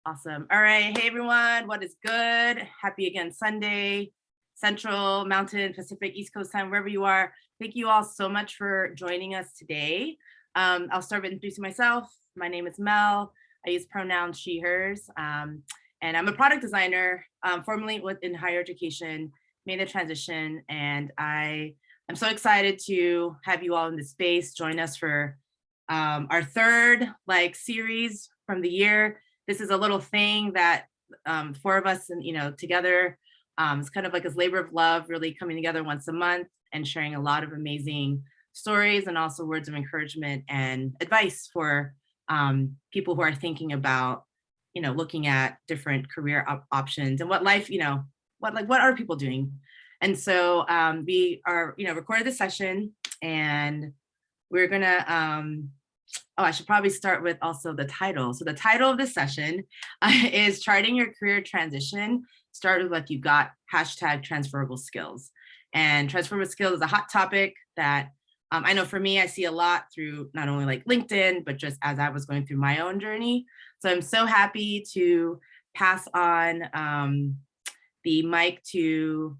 Awesome. All right. Hey, everyone. What is good? Happy again Sunday, Central, Mountain, Pacific, East Coast time, wherever you are. Thank you all so much for joining us today. I'll start with introducing myself. My name is Mel. I use pronouns she, hers. And I'm a product designer, formerly in higher education, made the transition. And I'm so excited to have you all in this space. Join us for our third series from the year. This is a little thing that four of us and together, it's kind of like this labor of love, really coming together once a month and sharing a lot of amazing stories and also words of encouragement and advice for people who are thinking about looking at different career options and what life, what are people doing. And so we are recorded this session, and we're gonna I should probably start with also the title. So the title of this session is Charting Your Career Transition. Start with what you got, #transferable skills. And transferable skills is a hot topic that I know for me, I see a lot through not only LinkedIn, but just as I was going through my own journey. So I'm so happy to pass on the mic to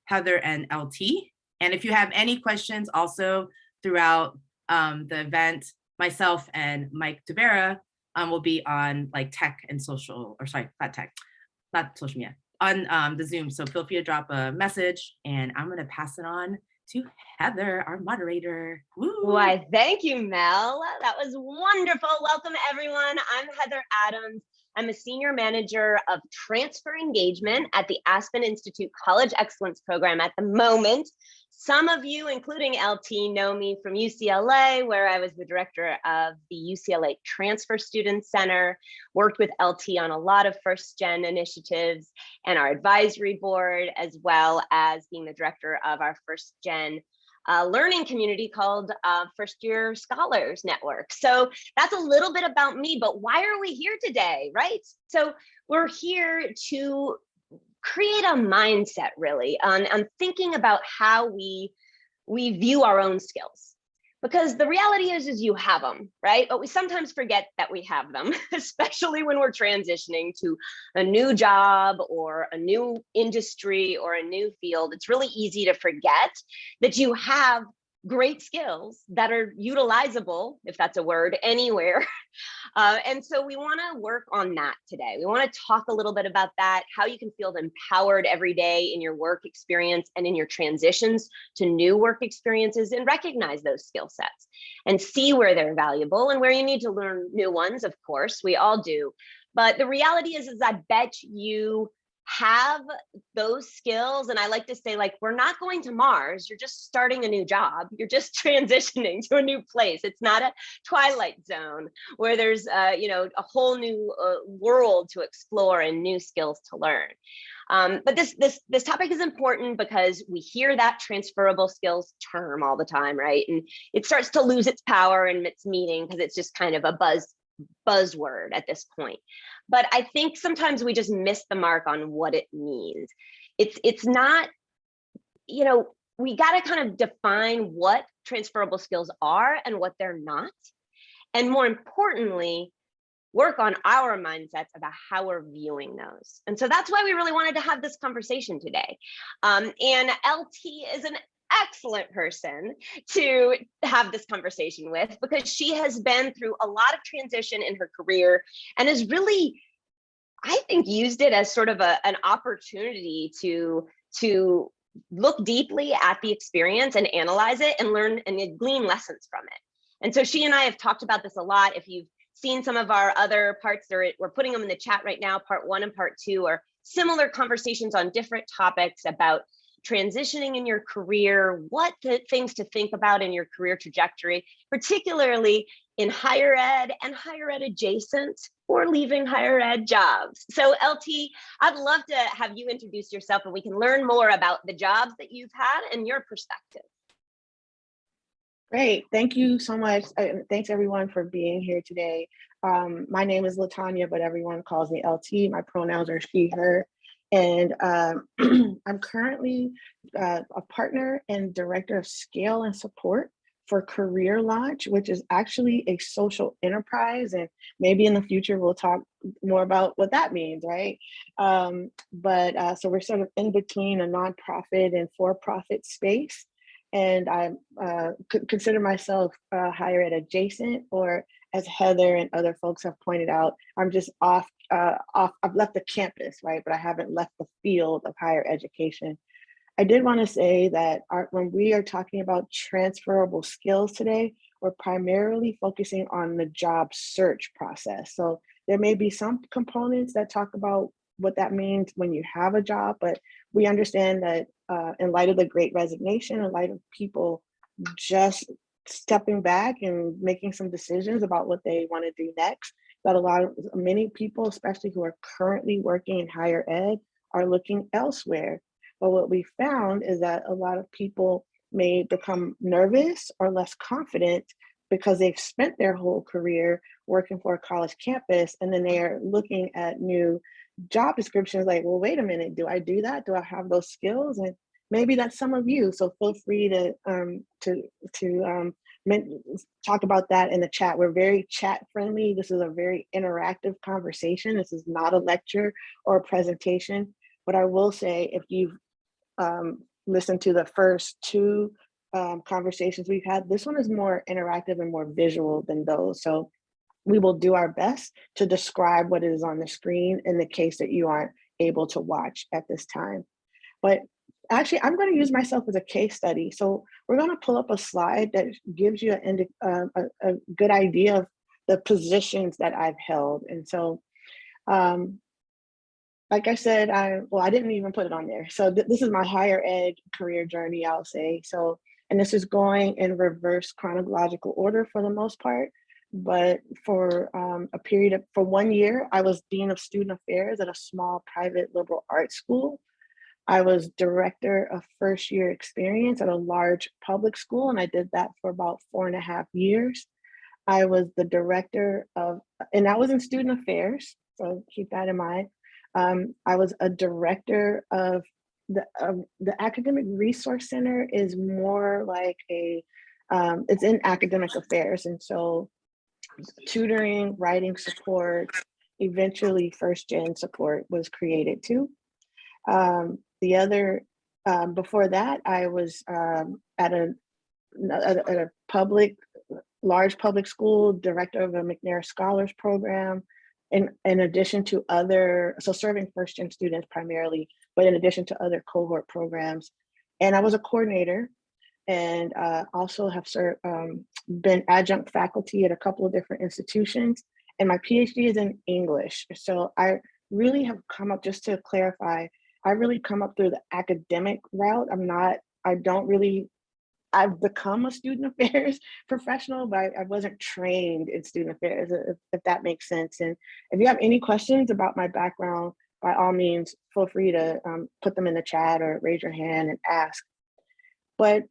Heather and LT. And if you have any questions also throughout the event, myself and Mike DeVera will be on tech and social, or sorry, not social media, on the Zoom. So feel free to drop a message, and I'm gonna pass it on to Heather, our moderator. Woo. Why, thank you, Mel. That was wonderful. Welcome, everyone. I'm Heather Adams. I'm a senior manager of transfer engagement at the Aspen Institute College Excellence Program at the moment. Some of you, including LT, know me from UCLA, where I was the director of the UCLA Transfer Student Center, worked with LT on a lot of first-gen initiatives and our advisory board, as well as being the director of our first-gen learning community called First Year Scholars Network. So that's a little bit about me, but why are we here today, right? So we're here to create a mindset really on thinking about how we view our own skills. Because the reality is you have them, right? But we sometimes forget that we have them, especially when we're transitioning to a new job or a new industry or a new field. It's really easy to forget that you have great skills that are utilizable, if that's a word, anywhere. And so we want to work on that today. We want to talk a little bit about that, how you can feel empowered every day in your work experience and in your transitions to new work experiences, and recognize those skill sets and see where they're valuable and where you need to learn new ones. Of course, we all do. But the reality is I bet you have those skills. And I like to say, we're not going to Mars, you're just starting a new job. You're just transitioning to a new place. It's not a Twilight Zone where there's a whole new world to explore and new skills to learn. But this topic is important because we hear that transferable skills term all the time, right? And it starts to lose its power and its meaning because it's just kind of a buzzword at this point. But I think sometimes we just miss the mark on what it means. It's not, we got to kind of define what transferable skills are and what they're not. And more importantly, work on our mindsets about how we're viewing those. And so that's why we really wanted to have this conversation today. And LT is an excellent person to have this conversation with, because she has been through a lot of transition in her career and has really, I think, used it as sort of an opportunity to look deeply at the experience and analyze it and learn and glean lessons from it. And so she and I have talked about this a lot. If you've seen some of our other parts, we're putting them in the chat right now, part 1 and part 2, are similar conversations on different topics about transitioning in your career, what things to think about in your career trajectory, particularly in higher ed and higher ed adjacent or leaving higher ed jobs. So LT, I'd love to have you introduce yourself and we can learn more about the jobs that you've had and your perspective. Great, thank you so much. Thanks everyone for being here today. My name is Latanya, but everyone calls me LT. My pronouns are she, her. And I'm currently a partner and director of scale and support for Career Launch, which is actually a social enterprise. And maybe in the future, we'll talk more about what that means, right? So we're sort of in between a nonprofit and for-profit space. And I consider myself higher ed adjacent, or as Heather and other folks have pointed out, I'm just off. I've left the campus, right? But I haven't left the field of higher education. I did want to say that when we are talking about transferable skills today, we're primarily focusing on the job search process. So there may be some components that talk about what that means when you have a job, but we understand that in light of the Great Resignation, in light of people just stepping back and making some decisions about what they want to do next, that many people, especially who are currently working in higher ed, are looking elsewhere. But what we found is that a lot of people may become nervous or less confident because they've spent their whole career working for a college campus, and then they are looking at new job descriptions like, well, wait a minute, do I do that? Do I have those skills? And maybe that's some of you. So feel free to talk about that in the chat. We're very chat friendly. This is a very interactive conversation. This is not a lecture or a presentation. But I will say, if you've listened to the first two conversations we've had, this one is more interactive and more visual than those. So we will do our best to describe what is on the screen in the case that you aren't able to watch at this time. But actually, I'm going to use myself as a case study. So we're going to pull up a slide that gives you a good idea of the positions that I've held. And so, like I said, I didn't even put it on there. So this is my higher ed career journey, I'll say. So, and this is going in reverse chronological order for the most part. But for for 1 year, I was Dean of Student Affairs at a small private liberal arts school. I was director of first year experience at a large public school, and I did that for about 4.5 years. I was the director of, and I was in student affairs, so keep that in mind. I was a director of the Academic Resource Center is more like it's in academic affairs. And so tutoring, writing support, eventually first gen support was created too. Before that, I was at a large public school, director of a McNair Scholars Program, in addition to serving first gen students primarily, but in addition to other cohort programs. And I was a coordinator, and also have been adjunct faculty at a couple of different institutions. And my PhD is in English. So I really have come up, just to clarify, I really come up through the academic route. I've become a student affairs professional, but I wasn't trained in student affairs, if that makes sense. And if you have any questions about my background, by all means, feel free to put them in the chat or raise your hand and ask. But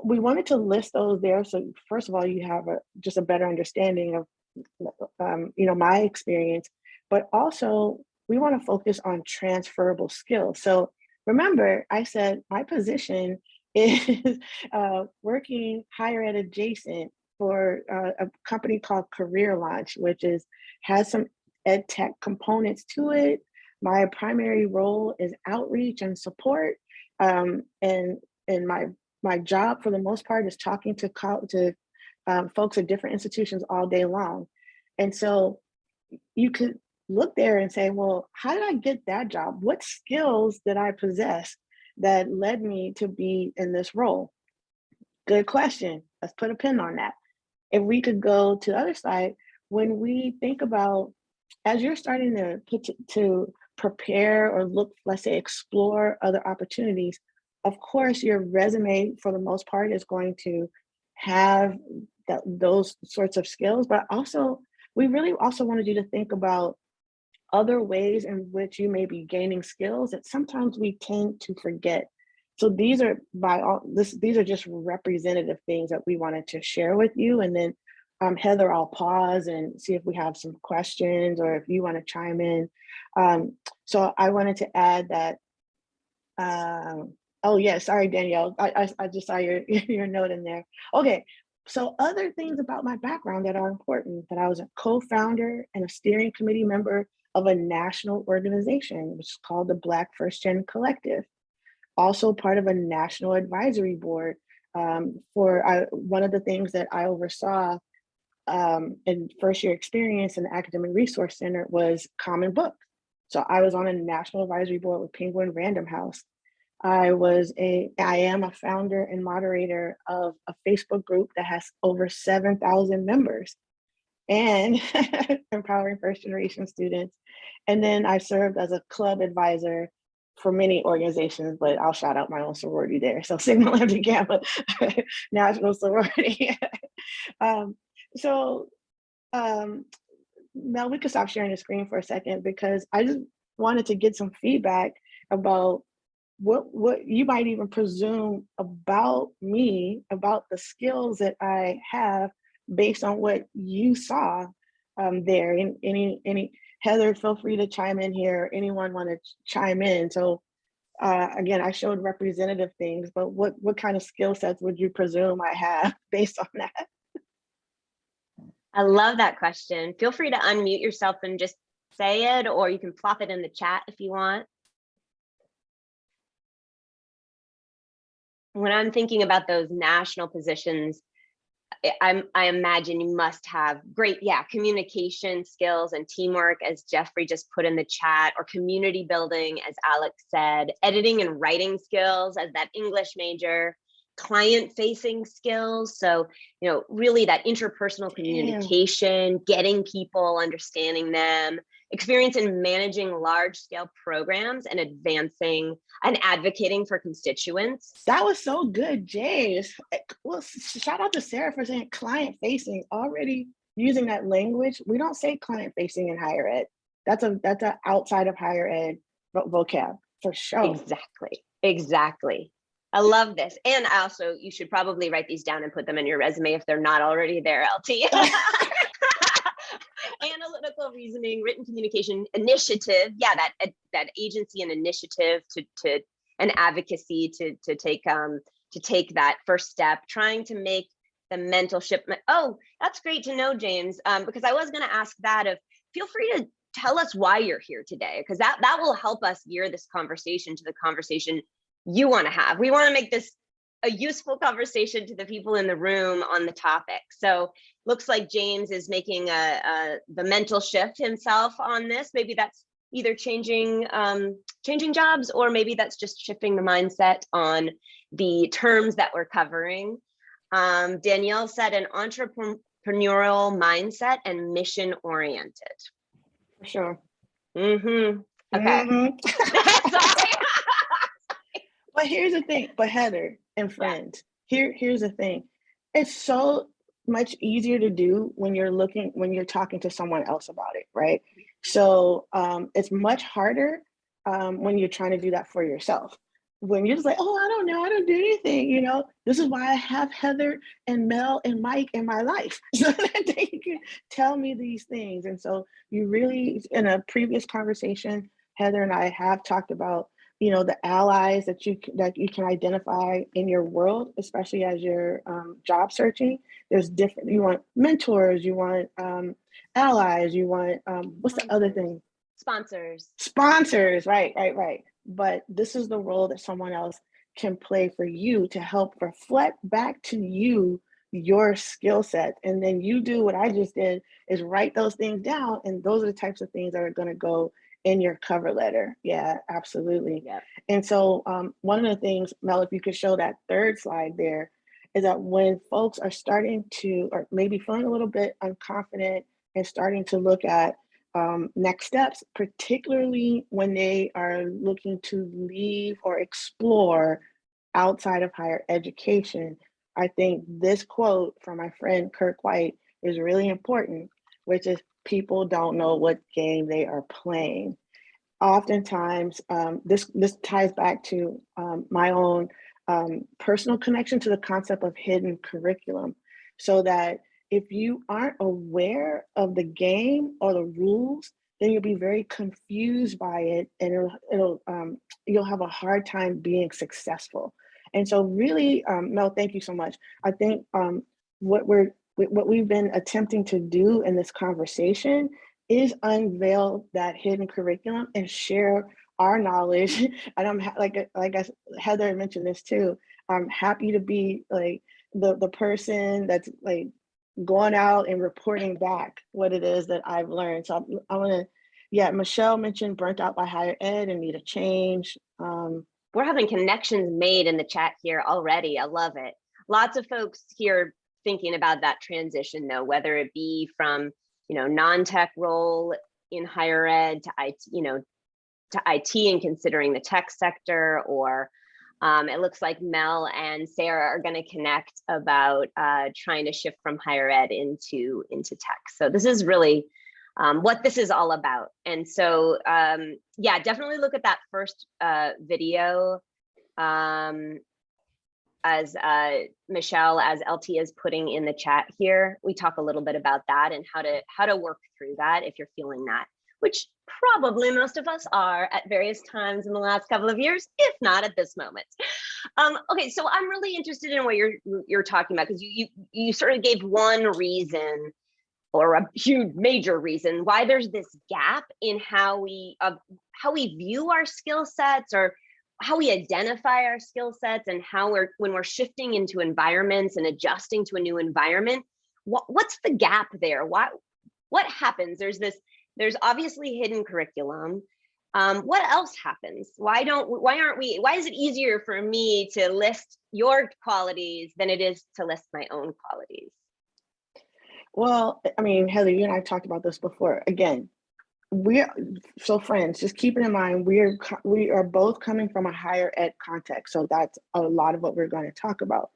we wanted to list those there. So first of all, you have just a better understanding of my experience, but also we want to focus on transferable skills. So remember, I said my position is working higher ed adjacent for a company called Career Launch, which has some ed tech components to it. My primary role is outreach and support, and my job for the most part is talking to folks at different institutions all day long. And so you could look there and say, well, how did I get that job? What skills did I possess that led me to be in this role? Good question. Let's put a pin on that. If we could go to the other side, when we think about, as you're starting to prepare or look, let's say, explore other opportunities, of course, your resume for the most part is going to have those sorts of skills, but also, we really also wanted you to think about other ways in which you may be gaining skills that sometimes we tend to forget. So these are just representative things that we wanted to share with you. And then Heather, I'll pause and see if we have some questions or if you want to chime in. So I wanted to add that Oh yeah, sorry, Danielle. I just saw your your note in there. Okay, so other things about my background that are important, that I was a co-founder and a steering committee member of a national organization, which is called the Black First Gen Collective. Also part of a national advisory board for one of the things that I oversaw in first year experience in the Academic Resource Center was Common Book. So I was on a national advisory board with Penguin Random House. I am a founder and moderator of a Facebook group that has over 7,000 members and empowering first generation students. And then I served as a club advisor for many organizations, but I'll shout out my own sorority there. So Sigma Lambda Gamma National Sorority. um, so Mel, we could stop sharing the screen for a second because I just wanted to get some feedback about what you might even presume about me, about the skills that I have based on what you saw there. And any Heather, feel free to chime in here. Anyone want to chime in? So again, I showed representative things, but what kind of skill sets would you presume I have based on that? I love that question. Feel free to unmute yourself and just say it, or you can plop it in the chat if you want. When I'm thinking about those national positions, I imagine you must have great, communication skills and teamwork, as Jeffrey just put in the chat, or community building, as Alex said, editing and writing skills as that English major, client-facing skills. So, really that interpersonal communication, getting people, understanding them, experience in managing large-scale programs and advancing and advocating for constituents. That was so good, James. Well, shout out to Sarah for saying client-facing. Already using that language. We don't say client-facing in higher ed. That's a outside of higher ed vocab for sure. Exactly. I love this. And also, you should probably write these down and put them in your resume if they're not already there, LT. Analytical reasoning, written communication, initiative. Yeah, that agency and initiative to and advocacy to take that first step, trying to make the mental shift. Oh, that's great to know, James, because I was going to ask that of, feel free to tell us why you're here today, because that will help us gear this conversation to the conversation you want to have. We want to make this a useful conversation to the people in the room on the topic. So looks like James is making the mental shift himself on this. Maybe that's either changing jobs, or maybe that's just shifting the mindset on the terms that we're covering. Danielle said an entrepreneurial mindset and mission oriented. For sure. Mm-hmm. Okay. Mm-hmm. Sorry. But here's the thing, but Heather and friends, here's the thing. It's so much easier to do when you're talking to someone else about it, right? So it's much harder when you're trying to do that for yourself. When you're just like, oh, I don't know, I don't do anything, This is why I have Heather and Mel and Mike in my life, so that they can tell me these things. And so you really, in a previous conversation, Heather and I have talked about the allies that you can identify in your world, especially as you're job searching. There's different, you want mentors, you want allies, you want, what's the other thing? Sponsors, right. But this is the role that someone else can play for you to help reflect back to you your skill set. And then you do what I just did, is write those things down. And those are the types of things that are going to go in your cover letter. Yeah, absolutely. Yeah. And so one of the things, Mel, if you could show that third slide there, is that when folks are starting to, or maybe feeling a little bit unconfident and starting to look at next steps, particularly when they are looking to leave or explore outside of higher education, I think this quote from my friend Kirk White is really important, which is, people don't know what game they are playing. Oftentimes, this ties back to my own personal connection to the concept of hidden curriculum, so that if you aren't aware of the game or the rules, then you'll be very confused by it, and you'll have a hard time being successful. And so really, Mel, thank you so much. I think what we've been attempting to do in this conversation is unveil that hidden curriculum and share our knowledge. And I'm Heather mentioned this too. I'm happy to be like the person that's like going out and reporting back what it is that I've learned. So I want to, yeah, Michelle mentioned burnt out by higher ed and need a change. We're having connections made in the chat here already. I love it. Lots of folks here thinking about that transition though, whether it be from, non-tech role in higher ed to IT, to IT and considering the tech sector, or it looks like Mel and Sarah are going to connect about trying to shift from higher ed into tech. So this is really what this is all about. And so, yeah, definitely look at that first video. As Michelle, as LT is putting in the chat here, we talk a little bit about that and how to work through that if you're feeling that, which probably most of us are at various times in the last couple of years, if not at this moment. Okay, so I'm really interested in what you're talking about, because you sort of gave one reason, or a huge major reason, why there's this gap in how we view our skill sets, or how we identify our skill sets, and how when we're shifting into environments and adjusting to a new environment, what's the gap there? What happens? There's obviously hidden curriculum. What else happens? Why is it easier for me to list your qualities than it is to list my own qualities? Well, I mean, Heather, you and I talked about this before. Again, friends, just keep it in mind, we are both coming from a higher ed context. So that's a lot of what we're going to talk about.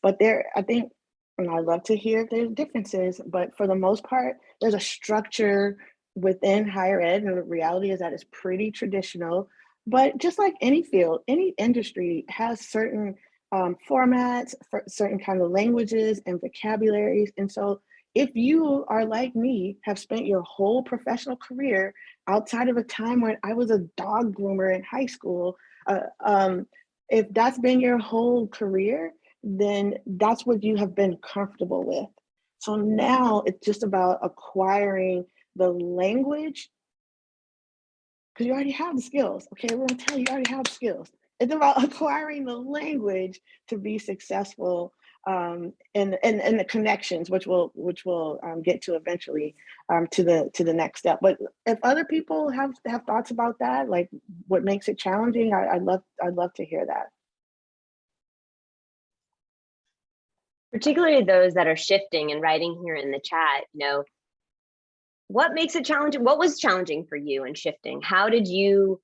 But I think, and I love to hear if there's differences, but for the most part, there's a structure within higher ed, and the reality is that it's pretty traditional. But just like any field, any industry has certain formats, for certain kind of languages and vocabularies. And so if you are like me, have spent your whole professional career outside of a time when I was a dog groomer in high school, if that's been your whole career, then that's what you have been comfortable with. So now it's just about acquiring the language, because you already have the skills. Okay, we're gonna tell you, you already have skills. It's about acquiring the language to be successful, and the connections, which we'll get to eventually, to the next step. But if other people have thoughts about that, like what makes it challenging, I'd love to hear that. Particularly those that are shifting and writing here in the chat, what makes it challenging? What was challenging for you in shifting? How did you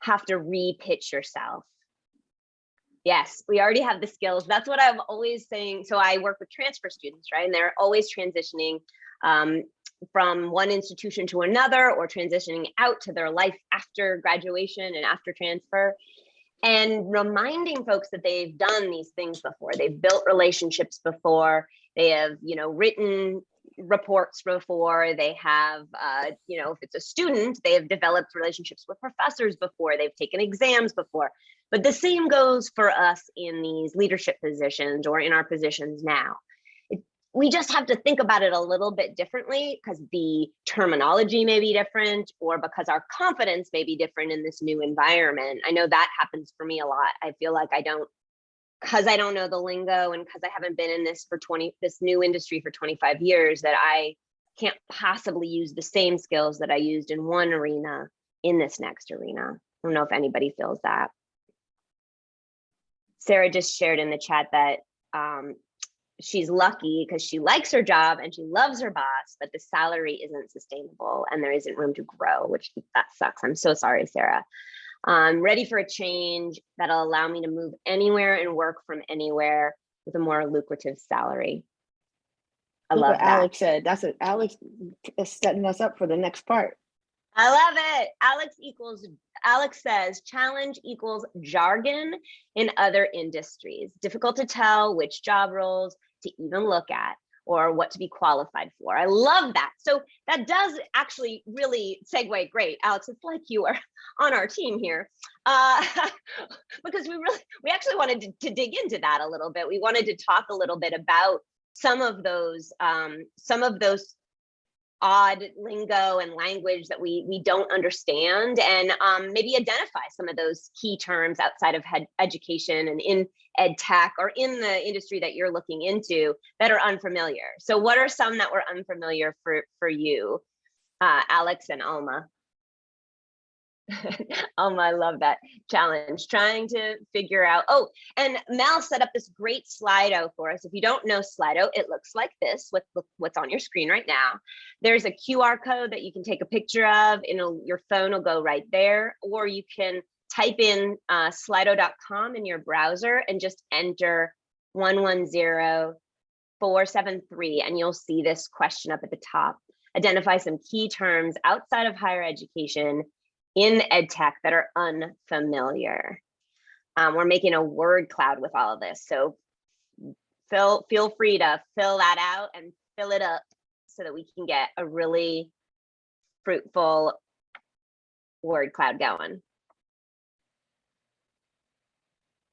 have to re-pitch yourself? Yes, we already have the skills. That's what I'm always saying. So I work with transfer students, right? And they're always transitioning from one institution to another, or transitioning out to their life after graduation and after transfer. And reminding folks that they've done these things before. They've built relationships before. They have, written reports before. They have, if it's a student, they have developed relationships with professors before. They've taken exams before. But the same goes for us in these leadership positions or in our positions now. We just have to think about it a little bit differently, because the terminology may be different, or because our confidence may be different in this new environment. I know that happens for me a lot. I feel like because I don't know the lingo, and because I haven't been in this new industry for 25 years, that I can't possibly use the same skills that I used in one arena in this next arena. I don't know if anybody feels that. Sarah just shared in the chat that she's lucky because she likes her job and she loves her boss, but the salary isn't sustainable and there isn't room to grow, which that sucks. I'm so sorry, Sarah. I'm ready for a change that'll allow me to move anywhere and work from anywhere with a more lucrative salary. I love what Alex said. That's it. Alex is setting us up for the next part. I love it. Alex says challenge equals jargon in other industries. Difficult to tell which job roles to even look at. or what to be qualified for. I love that. So that does actually really segue great. Alex, it's like you are on our team here, because we actually wanted to dig into that a little bit. We wanted to talk a little bit about some of those odd lingo and language that we don't understand, and maybe identify some of those key terms outside of education and in ed tech or in the industry that you're looking into that are unfamiliar. So what are some that were unfamiliar for you, Alex and Alma? Alma, I love that challenge, trying to figure out. Oh, and Mel set up this great Slido for us. If you don't know Slido, it looks like this with what's on your screen right now. There's a QR code that you can take a picture of, and your phone will go right there, or you can type in slido.com in your browser and just enter 110473, and you'll see this question up at the top. Identify some key terms outside of higher education in ed tech that are unfamiliar. We're making a word cloud with all of this. So feel free to fill that out and fill it up so that we can get a really fruitful word cloud going.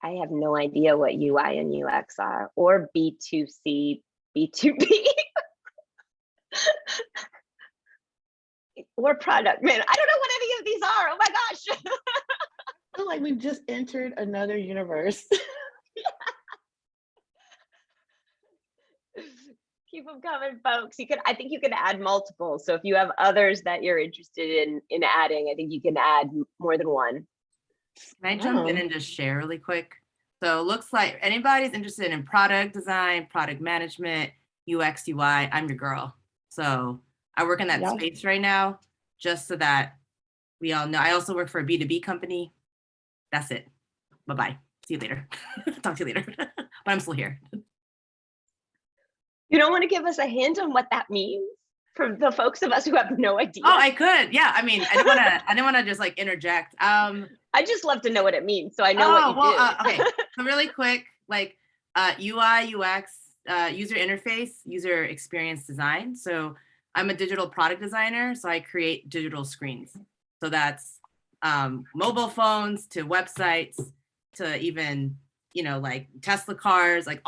I have no idea what UI and UX are, or B2C, B2B. Or product, man. I don't know what any of these are. Oh my gosh. I feel like we've just entered another universe. Keep them coming, folks. I think you can add multiple. So if you have others that you're interested in adding, I think you can add more than one. Can I jump in and just share really quick? So it looks like anybody's interested in product design, product management, UX, UI, I'm your girl. So I work in that space right now, just so that we all know. I also work for a B2B company. That's it. Bye-bye. See you later. Talk to you later. But I'm still here. You don't want to give us a hint on what that means for the folks of us who have no idea? Oh, I could. Yeah. I mean, I didn't want to just like interject. I just love to know what it means, so I know what you do. Okay. So really quick, like UI, UX, user interface, user experience design. So I'm a digital product designer, so I create digital screens. So that's mobile phones to websites to even, like Tesla cars, like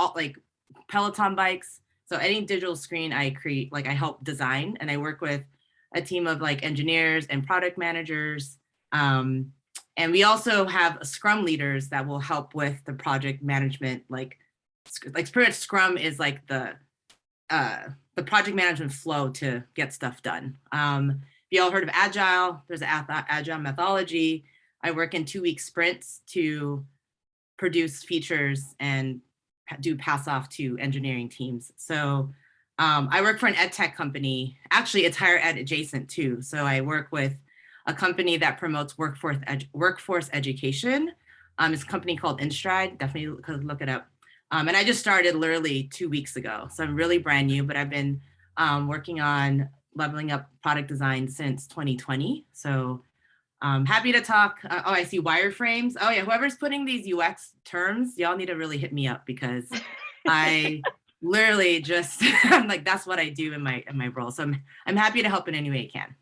Peloton bikes. So any digital screen I create, like I help design, and I work with a team of like engineers and product managers. And we also have Scrum leaders that will help with the project management, like pretty much Scrum is like the project management flow to get stuff done. You all heard of Agile? There's an Agile methodology. I work in 2-week sprints to produce features and do pass off to engineering teams. So I work for an ed tech company. Actually, it's higher ed adjacent too. So I work with a company that promotes workforce education. It's a company called InStride. Definitely look it up. And I just started literally 2 weeks ago. So I'm really brand new, but I've been working on leveling up product design since 2020. So happy to talk. Oh, I see wireframes. Oh yeah, whoever's putting these UX terms, y'all need to really hit me up, because I literally just, I'm like, that's what I do in my role. So I'm happy to help in any way I can.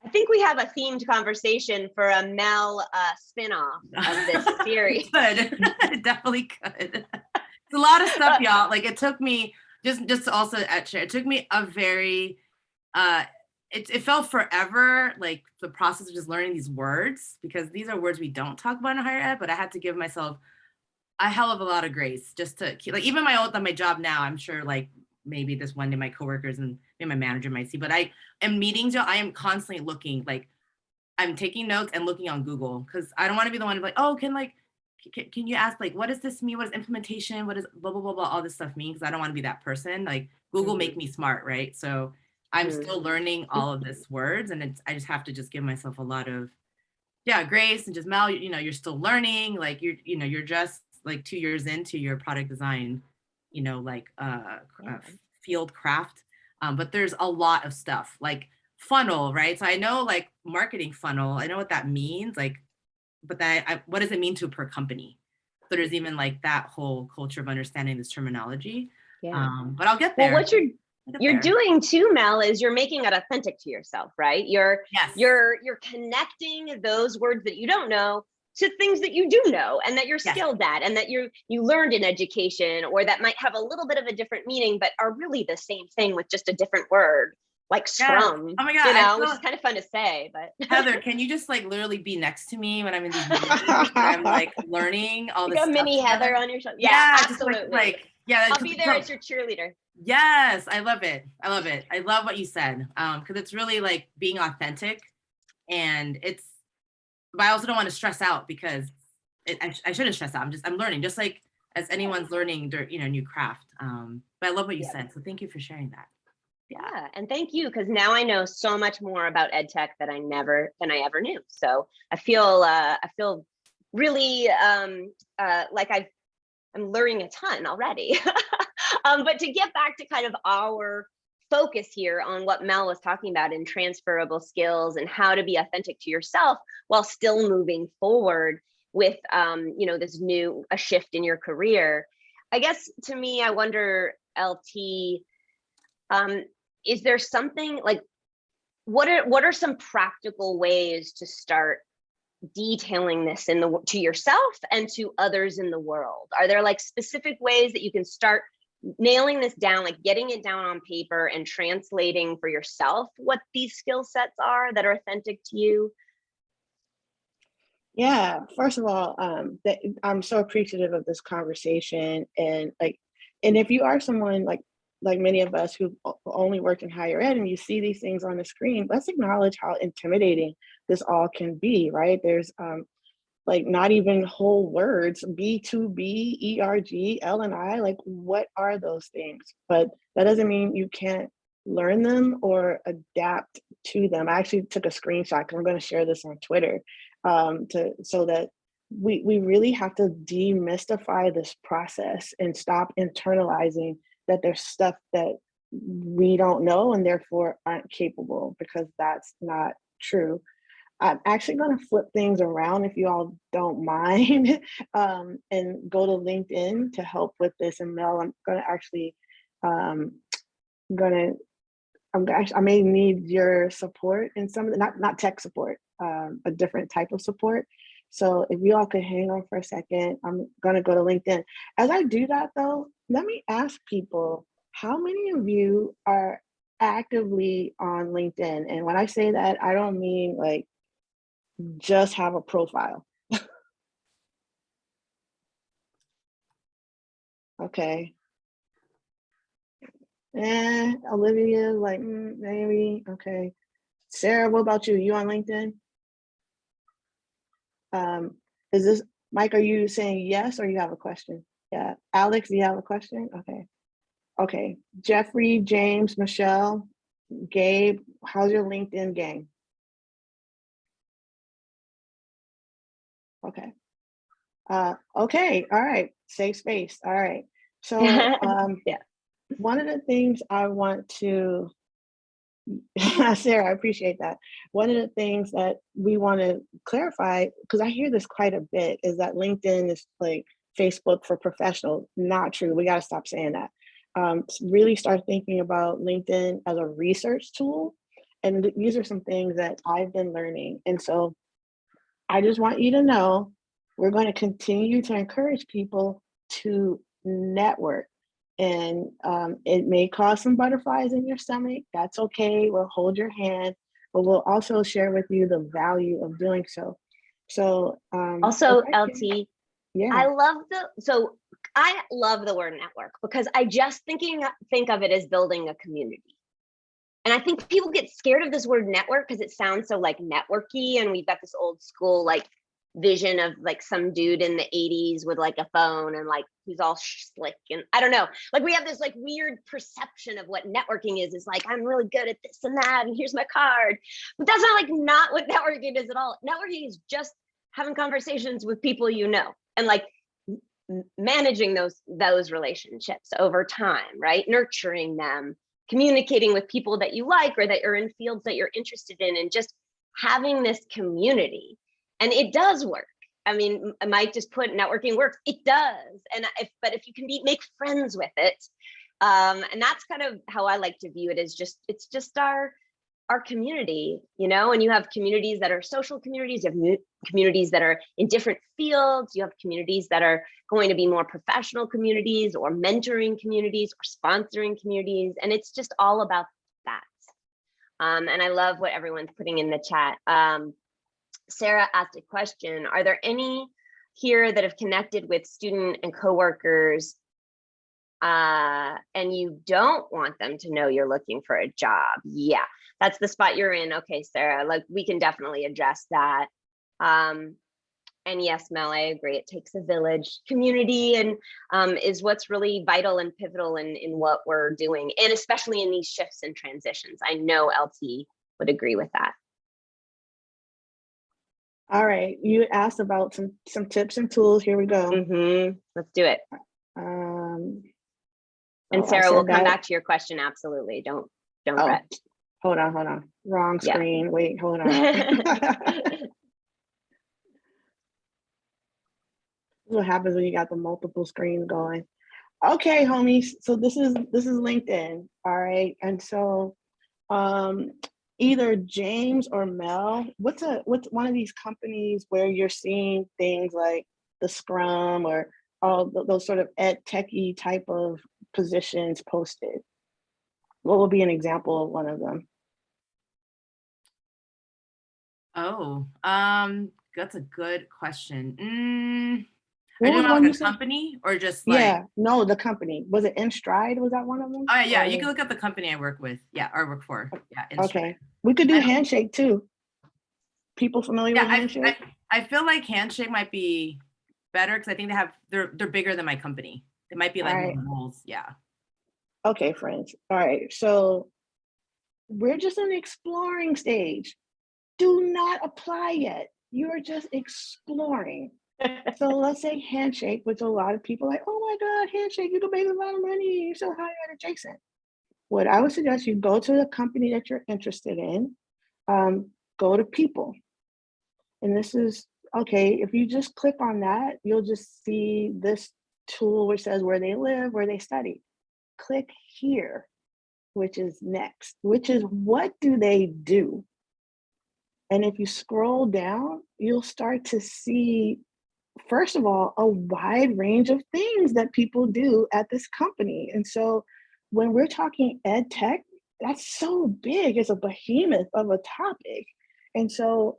I think we have a themed conversation for a Mel spinoff of this series. It definitely could. It's a lot of stuff, y'all. Like it took me just to also share. It took me a very it felt forever, like the process of just learning these words, because these are words we don't talk about in higher ed. But I had to give myself a hell of a lot of grace just to keep, like, even my job now. I'm sure like maybe this one day my coworkers and maybe my manager might see, but I am meetings. I am constantly looking, like I'm taking notes and looking on Google, because I don't want to be the one to be like, oh, can you ask, like, what does this mean? What is implementation? What is blah, blah, blah, blah, all this stuff mean? Because I don't want to be that person. Like Google make me smart, right? So I'm still learning all of this words, and I just have to just give myself a lot of, grace, and just Mel, you're still learning. Like you're just like 2 years into your product design, field craft. But there's a lot of stuff like funnel, right? So I know like marketing funnel, I know what that means, like, but what does it mean per company? So there's even like that whole culture of understanding this terminology. But I'll get there. Well, Look at you're there. doing too, Mel, is you're making it authentic to yourself, right? You're Yes. connecting those words that you don't know to things that you do know and that you're Yes. skilled at and that you learned in education, or that might have a little bit of a different meaning but are really the same thing with just a different word, like Yes. scrum. Oh my God. I Which feel, is kind of fun to say, but Heather, can you just like literally be next to me when I'm in these meetings and I'm like learning all like this a stuff mini together? Heather on your show. Yeah, Yeah, just absolutely. yeah. I'll be there as your cheerleader. Yes, I love it. I love it. I love what you said. Because it's really like being authentic, and but I also don't want to stress out because I shouldn't stress out. I'm learning, just like as anyone's learning their, new craft. But I love what you said. So thank you for sharing that. Yeah, and thank you, because now I know so much more about ed tech that I ever knew. So I feel really like I'm learning a ton already. But to get back to kind of our focus here on what Mel was talking about in transferable skills and how to be authentic to yourself while still moving forward with a shift in your career. I guess to me, I wonder, LT, is there something like, what are some practical ways to start detailing this to yourself and to others in the world? Are there like specific ways that you can start nailing this down, like getting it down on paper and translating for yourself what these skill sets are that are authentic to you? Yeah, first of all, I'm so appreciative of this conversation, and if you are someone like many of us who only work in higher ed and you see these things on the screen, let's acknowledge how intimidating this all can be, right? There's like not even whole words, B2B, ERG, L&I, like what are those things? But that doesn't mean you can't learn them or adapt to them. I actually took a screenshot because I'm going to share this on Twitter, so that we really have to demystify this process and stop internalizing that there's stuff that we don't know and therefore aren't capable, because that's not true. I'm actually going to flip things around if you all don't mind, and go to LinkedIn to help with this. And Mel, I'm going to actually, going to, I may need your support in some of the, not tech support, a different type of support. So if you all could hang on for a second, I'm going to go to LinkedIn. As I do that though, let me ask people, how many of you are actively on LinkedIn? And when I say that, I don't mean like just have a profile. Okay. Olivia, like, maybe. Okay. Sarah, what about you? You on LinkedIn? Is this, Mike, are you saying yes or you have a question? Yeah. Alex, do you have a question? Okay. Okay. Jeffrey, James, Michelle, Gabe, how's your LinkedIn game? Okay. Okay. All right. Safe space. All right. So Yeah. one of the things I want to, Sarah, I appreciate that. One of the things that we want to clarify, because I hear this quite a bit, is that LinkedIn is like Facebook for professionals. Not true. We got to stop saying that. Really start thinking about LinkedIn as a research tool. And these are some things that I've been learning. And so I just want you to know we're going to continue to encourage people to network. And it may cause some butterflies in your stomach. That's okay. We'll hold your hand, but we'll also share with you the value of doing so. So Also, LT, yeah. I love the word network because I just think of it as building a community. And I think people get scared of this word network because it sounds so like networky, and we've got this old school like vision of like some dude in the 80s with like a phone and like he's all slick, and I don't know, like we have this like weird perception of what networking is like, I'm really good at this and that and here's my card, but that's not what networking is at all. Networking is just having conversations with people you know, and like managing those relationships over time, right? Nurturing them, communicating with people that you like or that are in fields that you're interested in, and just having this community. And it does work. I mean, Mike just put networking works. It does. And if you can make friends with it, And that's kind of how I like to view it, is it's just our community, you know. And you have communities that are social communities, you have communities that are in different fields, you have communities that are going to be more professional communities or mentoring communities or sponsoring communities, and it's just all about that. And I love what everyone's putting in the chat. Sarah asked a question: are there any here that have connected with student and coworkers and you don't want them to know you're looking for a job? Yeah, that's the spot you're in. Okay, Sarah, like we can definitely address that. And yes, Mel, I agree. It takes a village. Community and is what's really vital and pivotal in what we're doing, and especially in these shifts and transitions. I know LT would agree with that. All right, you asked about some tips and tools. Here we go. Let's do it. And Sarah, we'll come back to your question. Absolutely. Don't fret. Hold on. Wrong screen. Yeah. Wait, hold on. What happens when you got the multiple screens going. Okay, homies. So this is LinkedIn. All right. And so either James or Mel, what's one of these companies where you're seeing things like the Scrum or all those sort of ed techy type of positions posted? What would be an example of one of them? Oh, that's a good question. Are you talking about a company or just like? Yeah, no, the company. Was it InStride? Was that one of them? Oh yeah, you can look up the company I work with. Yeah, or work for. Yeah, InStride. Okay, we could do Handshake too. People familiar with Handshake? I feel like Handshake might be better because I think they're bigger than my company. It might be like more roles. Yeah. Okay, friends. All right, so we're just in the exploring stage. Do not apply yet. You are just exploring. So let's say Handshake, which a lot of people are like, oh my God, Handshake, you can make a lot of money. You're so high ed adjacent. What I would suggest, you go to the company that you're interested in, go to people. And this is, okay, if you just click on that, you'll just see this tool which says where they live, where they study. Click here, which is next, which is what do they do? And if you scroll down, you'll start to see, first of all, a wide range of things that people do at this company. And so when we're talking ed tech, that's so big. It's a behemoth of a topic. And so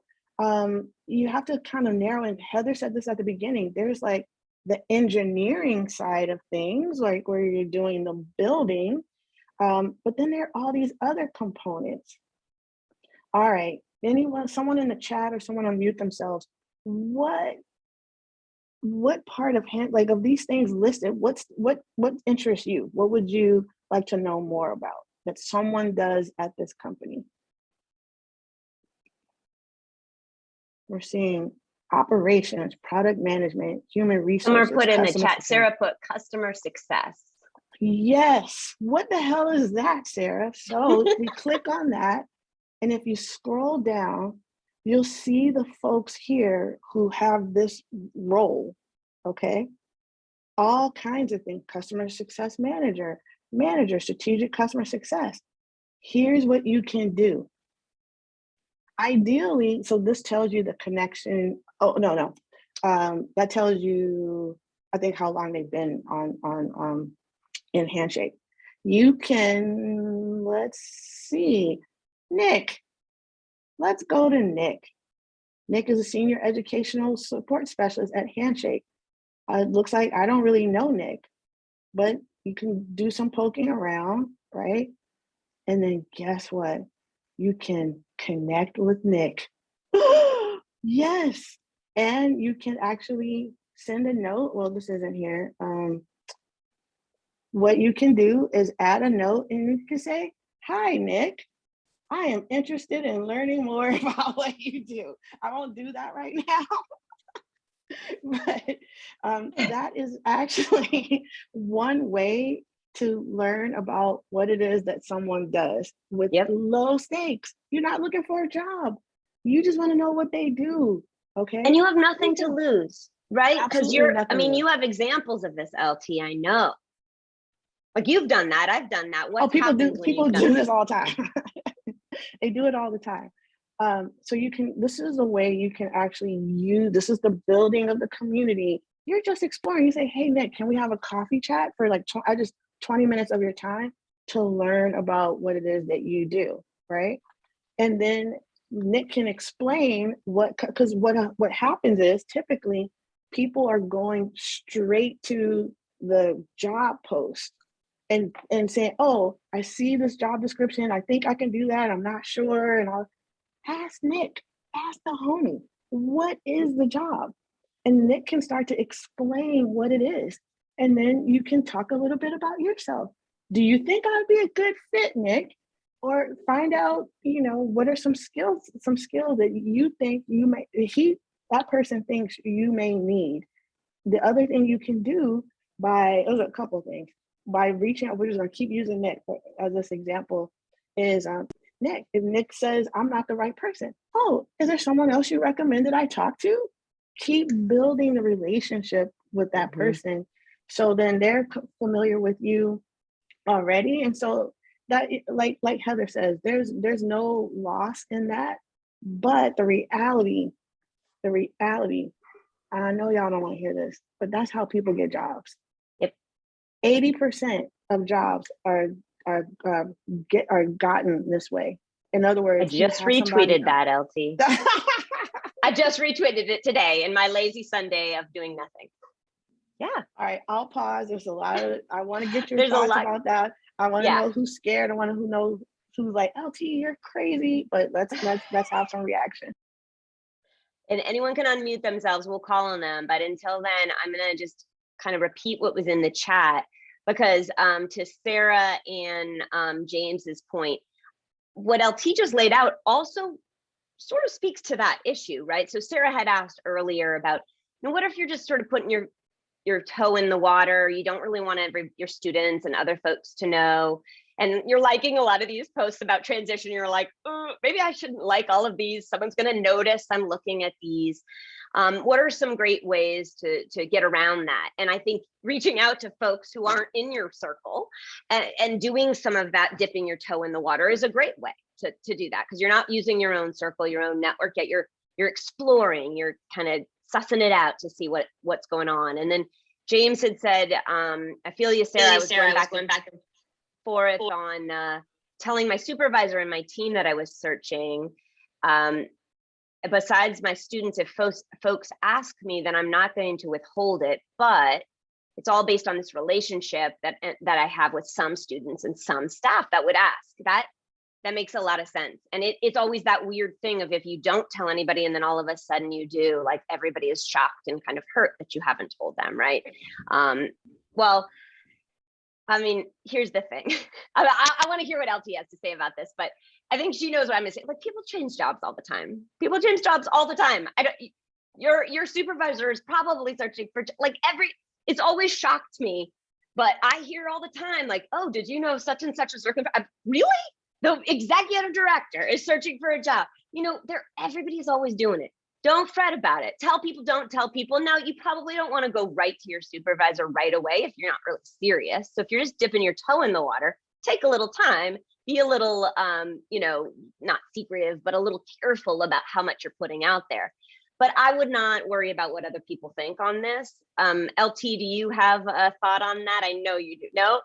you have to kind of narrow in. Heather said this at the beginning. There's like the engineering side of things, like where you're doing the building, but then there are all these other components. All right, someone in the chat or someone unmute themselves. What part of of these things listed, what interests you? What would you like to know more about that someone does at this company? We're seeing operations, product management, human resources. Someone put in the chat, Sarah put customer success. Yes, what the hell is that, Sarah? So we click on that, and if you scroll down, you'll see the folks here who have this role, okay? All kinds of things: customer success manager, strategic customer success. Here's what you can do. Ideally, so this tells you the connection. Oh, no. That tells you, I think, how long they've been in Handshake. You can, let's see, Nick. Let's go to Nick. Nick is a senior educational support specialist at Handshake. It looks like I don't really know Nick, but you can do some poking around, right? And then guess what? You can connect with Nick. Yes. And you can actually send a note. Well, this isn't here. What you can do is add a note and you can say, hi, Nick. I am interested in learning more about what you do. I won't do that right now. But that is actually one way to learn about what it is that someone does with low stakes. You're not looking for a job. You just want to know what they do, okay? And you have nothing to lose, right? Because you have examples of this, LT, I know. Like you've done that, I've done that. What people do happens when you've done do that? this all the time. They do it all the time. So this is a way you can actually this is the building of the community. You're just exploring. You say, hey, Nick, can we have a coffee chat for like 20 minutes of your time to learn about what it is that you do, right? And then Nick can explain because what happens is typically people are going straight to the job post and saying, oh, I see this job description. I think I can do that. I'm not sure. And I'll ask Nick, ask the homie, what is the job? And Nick can start to explain what it is. And then you can talk a little bit about yourself. Do you think I'd be a good fit, Nick? Or find out, what are some skills that you think that person thinks you may need. The other thing you can do there's a couple of things. By reaching out, we're just gonna keep using Nick as this example, is Nick, if Nick says, I'm not the right person, oh, is there someone else you recommend that I talk to? Keep building the relationship with that person. So then they're familiar with you already. And so that, like Heather says, there's no loss in that. But the reality, I know y'all don't want to hear this, but that's how people get jobs. Yep. 80% of jobs are gotten this way. In other words, I just retweeted that, LT. I just retweeted it today in my lazy Sunday of doing nothing. Yeah. All right, I'll pause. There's a lot of, I want to get your thoughts about that. I want to know who's scared. I want to know who's like, LT, you're crazy. But let's have some reaction. And anyone can unmute themselves. We'll call on them. But until then, I'm going to just kind of repeat what was in the chat, because to Sarah and James's point, what LT just laid out also sort of speaks to that issue, right? So Sarah had asked earlier about, what if you're just sort of putting your toe in the water? You don't really want your students and other folks to know. And you're liking a lot of these posts about transition. You're like, maybe I shouldn't like all of these. Someone's going to notice I'm looking at these. What are some great ways to get around that? And I think reaching out to folks who aren't in your circle and doing some of that, dipping your toe in the water, is a great way to do that, because you're not using your own circle, your own network, yet you're exploring, you're kind of sussing it out to see what's going on. And then James had said, I feel you, Sarah. I was going back and forth on telling my supervisor and my team that I was searching. Besides my students, if folks ask me, then I'm not going to withhold it, but it's all based on this relationship that I have with some students and some staff that would ask. That makes a lot of sense. And it's always that weird thing of, if you don't tell anybody and then all of a sudden you do, like everybody is shocked and kind of hurt that you haven't told them, right? Well, I mean, here's the thing. I want to hear what LT has to say about this, but I think she knows what I'm gonna say. Like, people change jobs all the time. People change jobs all the time. Your supervisor is probably searching for, like, it's always shocked me, but I hear all the time, like, oh, did you know such and such is looking for, really? The executive director is searching for a job. Everybody's always doing it. Don't fret about it. Tell people, don't tell people. Now, you probably don't want to go right to your supervisor right away if you're not really serious. So if you're just dipping your toe in the water, take a little time, be a little, not secretive, but a little careful about how much you're putting out there. But I would not worry about what other people think on this. LT, do you have a thought on that? I know you do. No?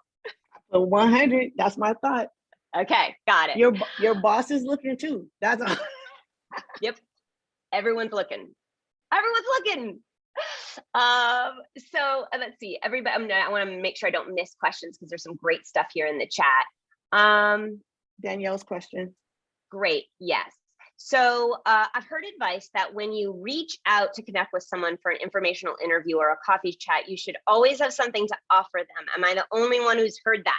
100, that's my thought. Okay, got it. Your boss is looking too. That's all. Yep. Everyone's looking. So let's see. Everybody, I want to make sure I don't miss questions, because there's some great stuff here in the chat. Danielle's question. Great. Yes. So I've heard advice that when you reach out to connect with someone for an informational interview or a coffee chat, you should always have something to offer them. Am I the only one who's heard that?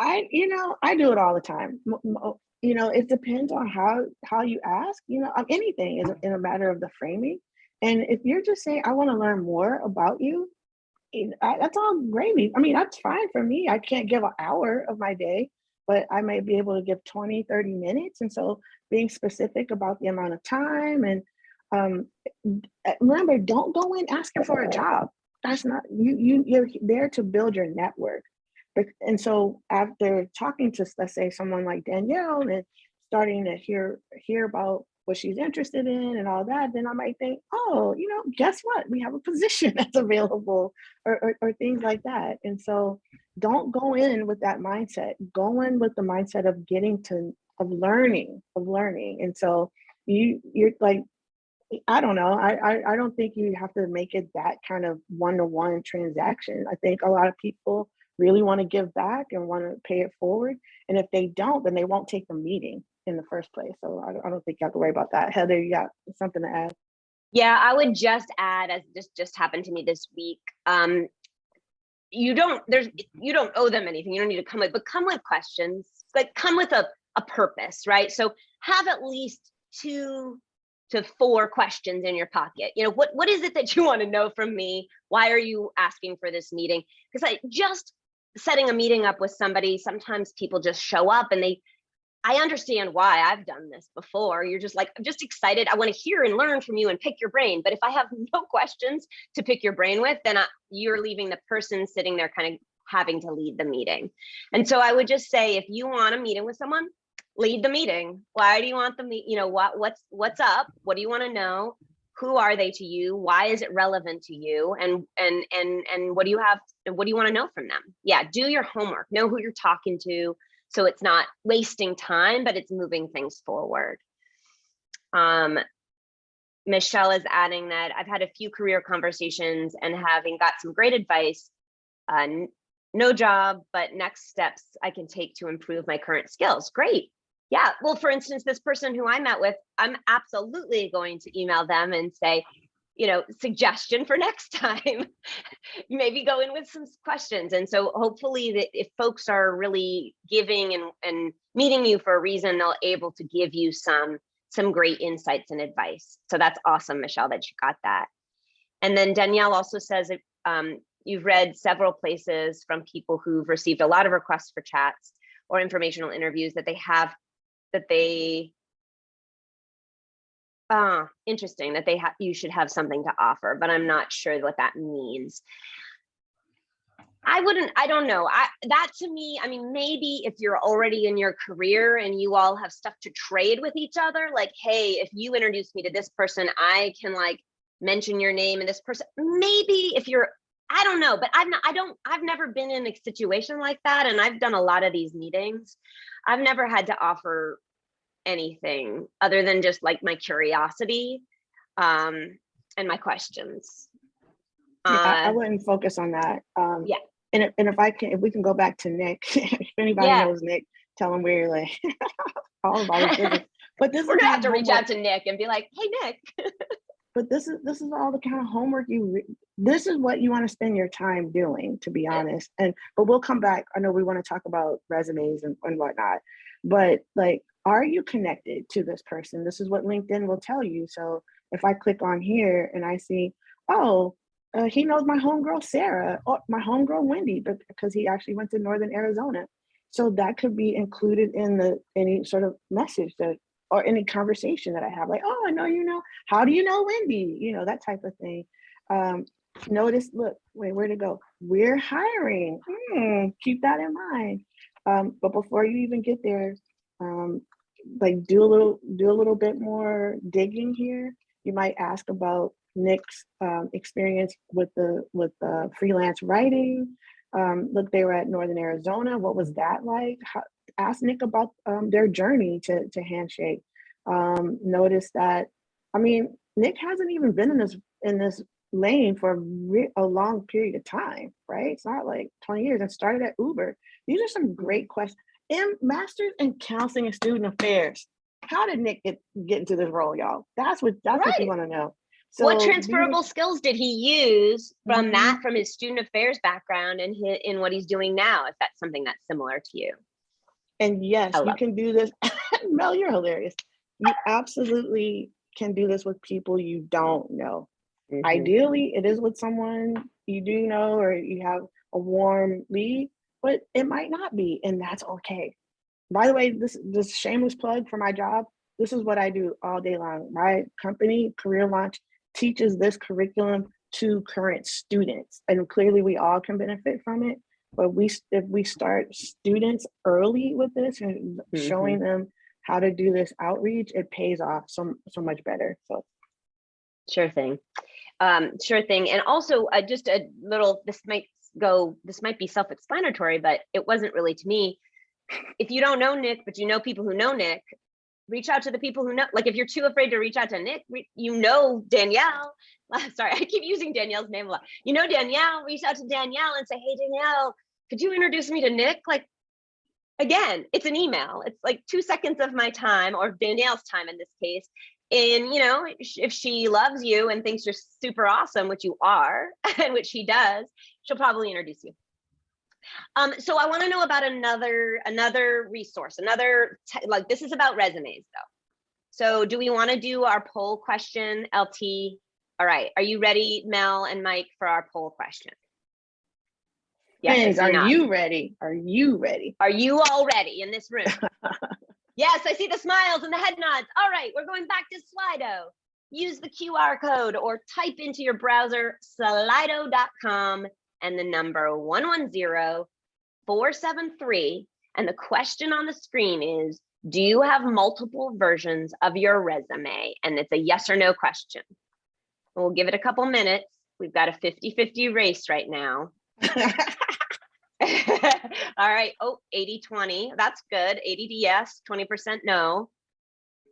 I do it all the time. It depends on how you ask. Anything is in a matter of the framing. And if you're just saying, I want to learn more about you, that's all gravy. I mean, that's fine for me. I can't give an hour of my day, but I might be able to give 20, 30 minutes. And so being specific about the amount of time, and remember, don't go in asking for a job. that's not, you're there to build your network. And so after talking to, let's say, someone like Danielle and starting to hear about what she's interested in and all that, then I might think, oh, guess what? We have a position that's available, or things like that. And so don't go in with that mindset. Go in with the mindset of of learning. And so you're like, I don't know. I don't think you have to make it that kind of one-to-one transaction. I think a lot of people really want to give back and want to pay it forward. And if they don't, then they won't take the meeting in the first place. So I don't think you have to worry about that. Heather, you got something to add? Yeah, I would just add, as this just happened to me this week, you don't owe them anything. You don't need to come with questions, like come with a purpose, right? So have at least 2 to 4 questions in your pocket. What is it that you want to know from me? Why are you asking for this meeting? Because just setting a meeting up with somebody, sometimes people just show up and I understand why. I've done this before. You're just like, I'm just excited. I want to hear and learn from you and pick your brain. But if I have no questions to pick your brain with, then you're leaving the person sitting there kind of having to lead the meeting. And so I would just say, if you want a meeting with someone, lead the meeting. Why do you want the what's up? What do you want to know? Who are they to you? Why is it relevant to you? And what do you want to know from them? Yeah, do your homework. Know who you're talking to, so it's not wasting time, but it's moving things forward. Michelle is adding that I've had a few career conversations and having got some great advice. No job, but next steps I can take to improve my current skills. Great. Yeah. Well, for instance, this person who I met with, I'm absolutely going to email them and say, suggestion for next time. Maybe go in with some questions. And so hopefully that if folks are really giving and meeting you for a reason, they'll able to give you some great insights and advice. So that's awesome, Michelle, that you got that. And then Danielle also says you've read several places from people who've received a lot of requests for chats or informational interviews interesting that you should have something to offer, but I'm not sure what that means. I don't know. That to me, maybe if you're already in your career and you all have stuff to trade with each other, like, hey, if you introduce me to this person, I can mention your name and this person. Maybe if you're, I don't know, but I've never been in a situation like that. And I've done a lot of these meetings. I've never had to offer anything other than just my curiosity and my questions. I wouldn't focus on that. Yeah. And if we can go back to Nick, if anybody knows Nick, tell him we're all about his business. But we're gonna have to reach out to Nick and be like, hey, Nick. But this is all the kind of homework this is what you want to spend your time doing, to be honest. But we'll come back. I know we want to talk about resumes and whatnot, but are you connected to this person? This is what LinkedIn will tell you. So if I click on here and I see, he knows my homegirl Sarah or my homegirl Wendy, but because he actually went to Northern Arizona. So that could be included in any sort of message or any conversation that I have, I know, how do you know Wendy? That type of thing. Notice, look, wait, where'd it go? We're hiring. Keep that in mind. But before you even get there, do a little bit more digging here. You might ask about Nick's experience with the freelance writing. Look, they were at Northern Arizona. What was that like? Ask Nick about their journey to Handshake. Notice that, Nick hasn't even been in this lane for a long period of time, right? It's not 20 years, and started at Uber. These are some great questions. And Masters in Counseling and Student Affairs. How did Nick get into this role, y'all? That's what you want to know. So what transferable skills did he use from from his student affairs background and in what he's doing now, if that's something that's similar to you? And yes, you can do this. Mel, you're hilarious. You absolutely can do this with people you don't know. Ideally, it is with someone you do know or you have a warm lead, but it might not be, and that's okay. By the way, this shameless plug for my job. This is what I do all day long. My company, Career Launch, teaches this curriculum to current students. And clearly we all can benefit from it, but if we start students early with this and showing them how to do this outreach, it pays off so much better. So sure thing. Sure thing. And also just a little, this might be self-explanatory, but it wasn't really to me. If you don't know Nick, but you know people who know Nick, reach out to the people who know. Like if you're too afraid to reach out to Nick, you know Danielle. Sorry, I keep using Danielle's name a lot. You know Danielle, reach out to Danielle and say, hey Danielle, could you introduce me to Nick? Like, again, it's an email. It's like 2 seconds of my time, or Danielle's time in this case. And you know, if she loves you and thinks you're super awesome, which you are, and which she does, she'll probably introduce you. So I want to know about another resource, like this is about resumes though. So do we want to do our poll question, LT? All right, are you ready, Mel and Mike, for our poll question? Yes, are you ready? Are you ready? Are you all ready in this room? Yes, I see the smiles and the head nods. All right, we're going back to Slido. Use the QR code or type into your browser slido.com and the number 110473. And the question on the screen is, do you have multiple versions of your resume? And it's a yes or no question. We'll give it a couple minutes. We've got a 50-50 race right now. All right. Oh, 80-20. That's good. 80 yes, 20% no.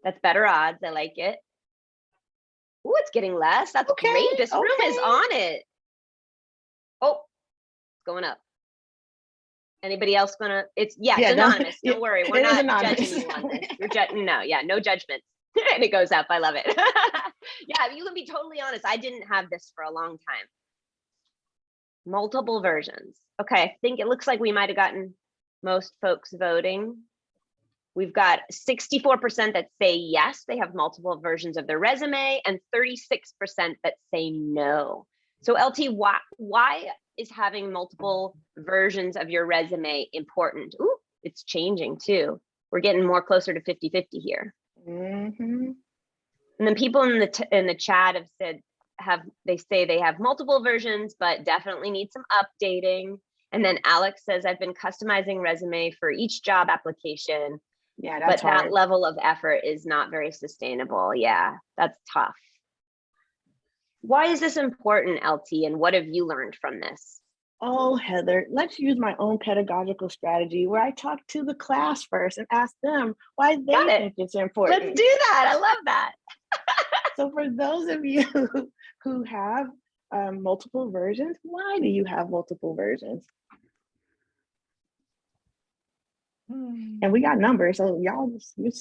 That's better odds. I like it. Oh, it's getting less. That's great. This room is on it. Oh, it's going up. Anybody else gonna? It's anonymous. Don't worry, we're not judging you on this. We're no judgment. And it goes up. I love it. Yeah, you can be totally honest. I didn't have this for a long time. Multiple versions. Okay, I think it looks like we might have gotten most folks voting. We've got 64% that say yes, they have multiple versions of their resume, and 36% that say no. So LT, why is having multiple versions of your resume important? Ooh, it's changing too. We're getting more closer to 50-50 here. And then people in the chat have said, they say they have multiple versions, but definitely need some updating. And then Alex says, I've been customizing resume for each job application. Yeah, that's but hard. That level of effort is not very sustainable. Yeah, that's tough. Why is this important, LT, and what have you learned from this? Oh, Heather, let's use my own pedagogical strategy where I talk to the class first and ask them why they think it's important. Let's do that. I love that. So for those of you who have multiple versions, why do you have multiple versions? And we got numbers, so y'all, you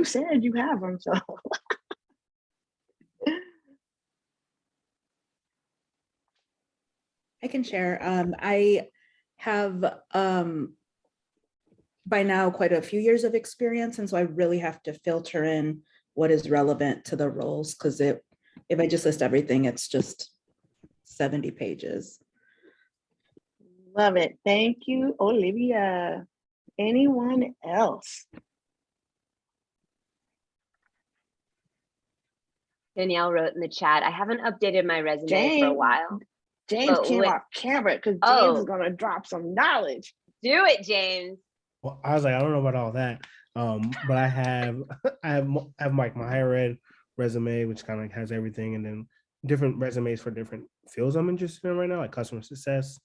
said you have them, so. I can share. I have by now quite a few years of experience, and so I really have to filter in what is relevant to the roles, because if I just list everything, it's just 70 pages. Love it. Thank you, Olivia. Anyone else? Danielle wrote in the chat, I haven't updated my resume for a while. James came off camera because James is going to drop some knowledge. Do it, James. Well, I was like, I don't know about all that. But I have like my higher ed resume, which kind of has everything, and then different resumes for different fields I'm interested in right now, like customer success,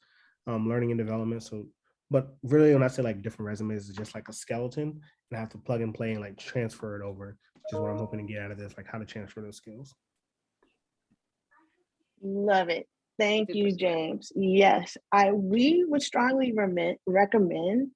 learning and development. So, but really when I say like different resumes, it's just like a skeleton, and I have to plug and play and like transfer it over, which is what I'm hoping to get out of this, like how to transfer those skills. Love it. Thank you, James. Yes, we would strongly recommend,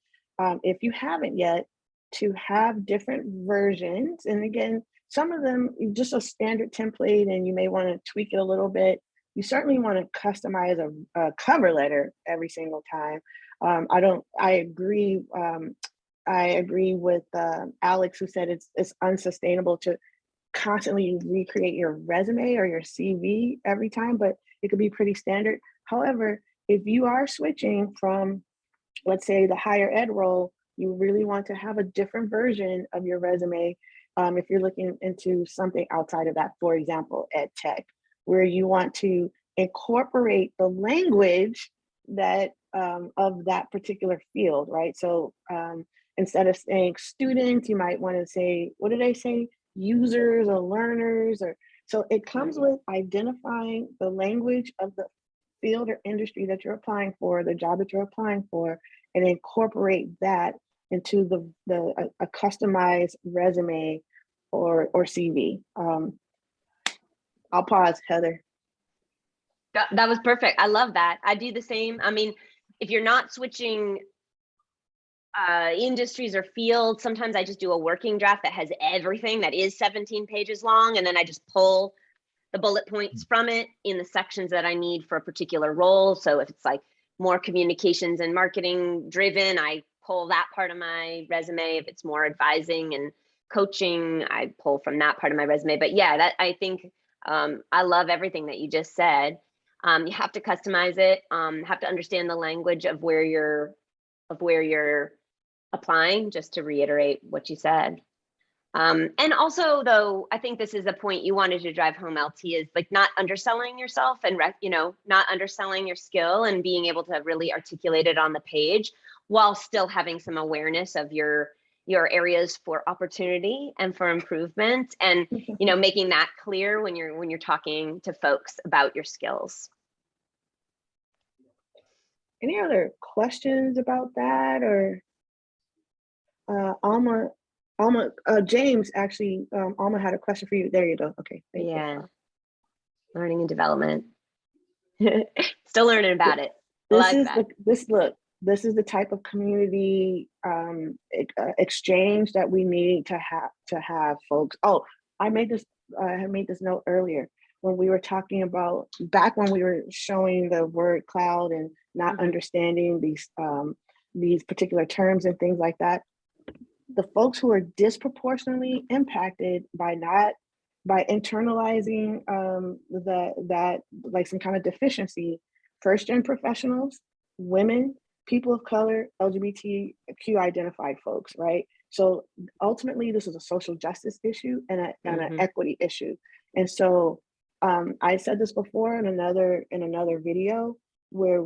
if you haven't yet, to have different versions. And again, some of them just a standard template, and you may want to tweak it a little bit. You certainly want to customize a cover letter every single time. I agree with Alex, who said it's unsustainable to constantly recreate your resume or your CV every time, but it could be pretty standard. However, if you are switching from, let's say, the higher ed role, you really want to have a different version of your resume. If you're looking into something outside of that, for example, ed tech, where you want to incorporate the language that of that particular field, right? So instead of saying students, you might want to say, what do they say? Users or learners, or so it comes with identifying the language of the field or industry that you're applying for, the job that you're applying for, and incorporate that into a customized resume or CV. I'll pause, Heather. That was perfect. I love that. I do the same. I mean, if you're not switching industries or fields, sometimes I just do a working draft that has everything that is 17 pages long, and then I just pull the bullet points from it in the sections that I need for a particular role. So if it's like more communications and marketing driven, I pull that part of my resume. If it's more advising and coaching, I pull from that part of my resume. But yeah, that I think I love everything that you just said. You have to customize it, have to understand the language of where you're applying, just to reiterate what you said. And also, though, I think this is a point you wanted to drive home, LT, is like not underselling yourself and, not underselling your skill and being able to really articulate it on the page while still having some awareness of your areas for opportunity and for improvement, and, making that clear when you're talking to folks about your skills. Any other questions about that? Or Alma, James, actually, Alma had a question for you. There you go. Okay. Thank you. Learning and development. Still learning about it. This is the type of community exchange that we need to have, folks. Oh, I made this note earlier when we were talking about, back when we were showing the word cloud and not understanding these particular terms and things like that. The folks who are disproportionately impacted by internalizing that like some kind of deficiency, first-gen professionals, women, people of color, LGBTQ identified folks, right? So ultimately, this is a social justice issue and an equity issue. And so I said this before in another video, where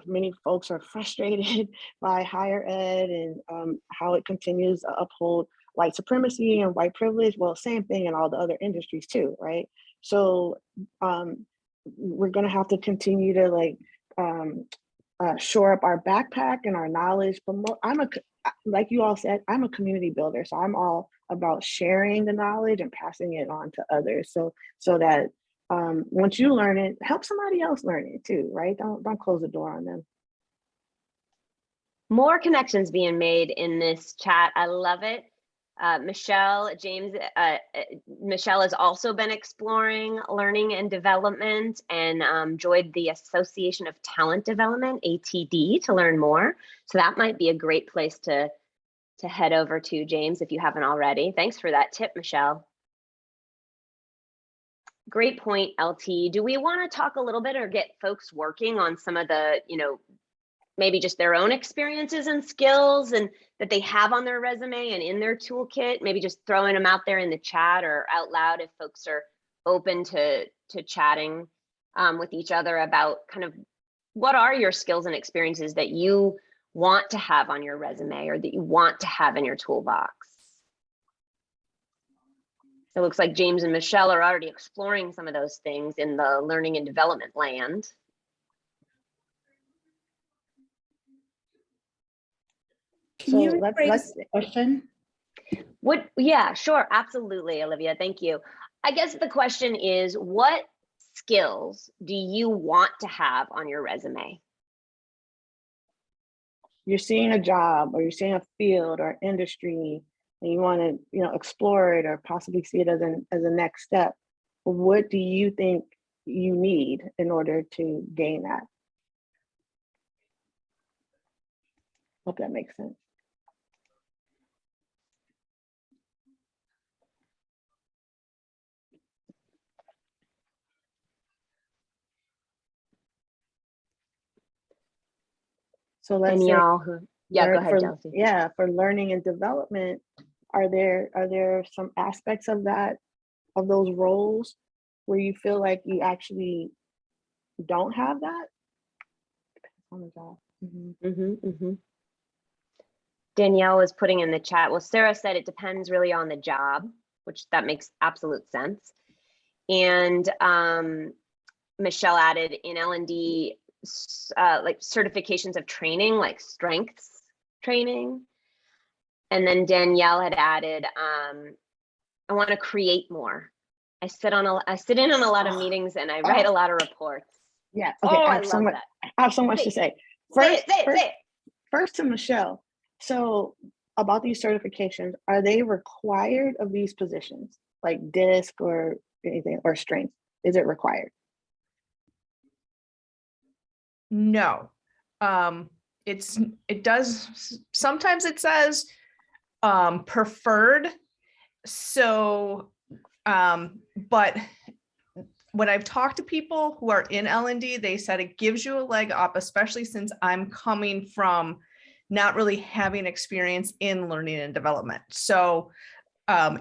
many folks are frustrated by higher ed and how it continues to uphold white supremacy and white privilege. Well, same thing in all the other industries too, right? So we're gonna have to continue to shore up our backpack and our knowledge. But like you all said, I'm a community builder, so I'm all about sharing the knowledge and passing it on to others, so that once you learn it, help somebody else learn it too, right? Don't close the door on them. More connections being made in this chat. I love it. Michelle, James, Michelle has also been exploring learning and development and joined the Association of Talent Development, ATD, to learn more. So that might be a great place to head over to, James, if you haven't already. Thanks for that tip, Michelle. Great point, LT. Do we want to talk a little bit or get folks working on some of the, maybe just their own experiences and skills and that they have on their resume and in their toolkit? Maybe just throwing them out there in the chat or out loud if folks are open to chatting with each other about kind of what are your skills and experiences that you want to have on your resume or that you want to have in your toolbox. It looks like James and Michelle are already exploring some of those things in the learning and development land. Can you rephrase the question? Yeah, sure, absolutely, Olivia, thank you. I guess the question is, what skills do you want to have on your resume? You're seeing a job or you're seeing a field or industry and you want to explore it or possibly see it as a next step. What do you think you need in order to gain that? Hope that makes sense. So let's say, y'all who, yeah, go ahead, Chelsea. Yeah, for learning and development, are there some aspects of those roles where you feel like you actually don't have that, depends on the job. Danielle was putting in the chat. Well, Sarah said it depends really on the job, which that makes absolute sense. And Michelle added in L&D, like certifications of training, like strengths training. And then Danielle had added, I want to create more. I sit in on a lot of meetings and I write a lot of reports. Yeah. Okay. I have so much to say. First, say it. First to Michelle. So about these certifications, are they required of these positions, like DISC or anything, or strength? Is it required? No. It does, sometimes it says preferred. So, but when I've talked to people who are in L&D, they said it gives you a leg up, especially since I'm coming from not really having experience in learning and development. So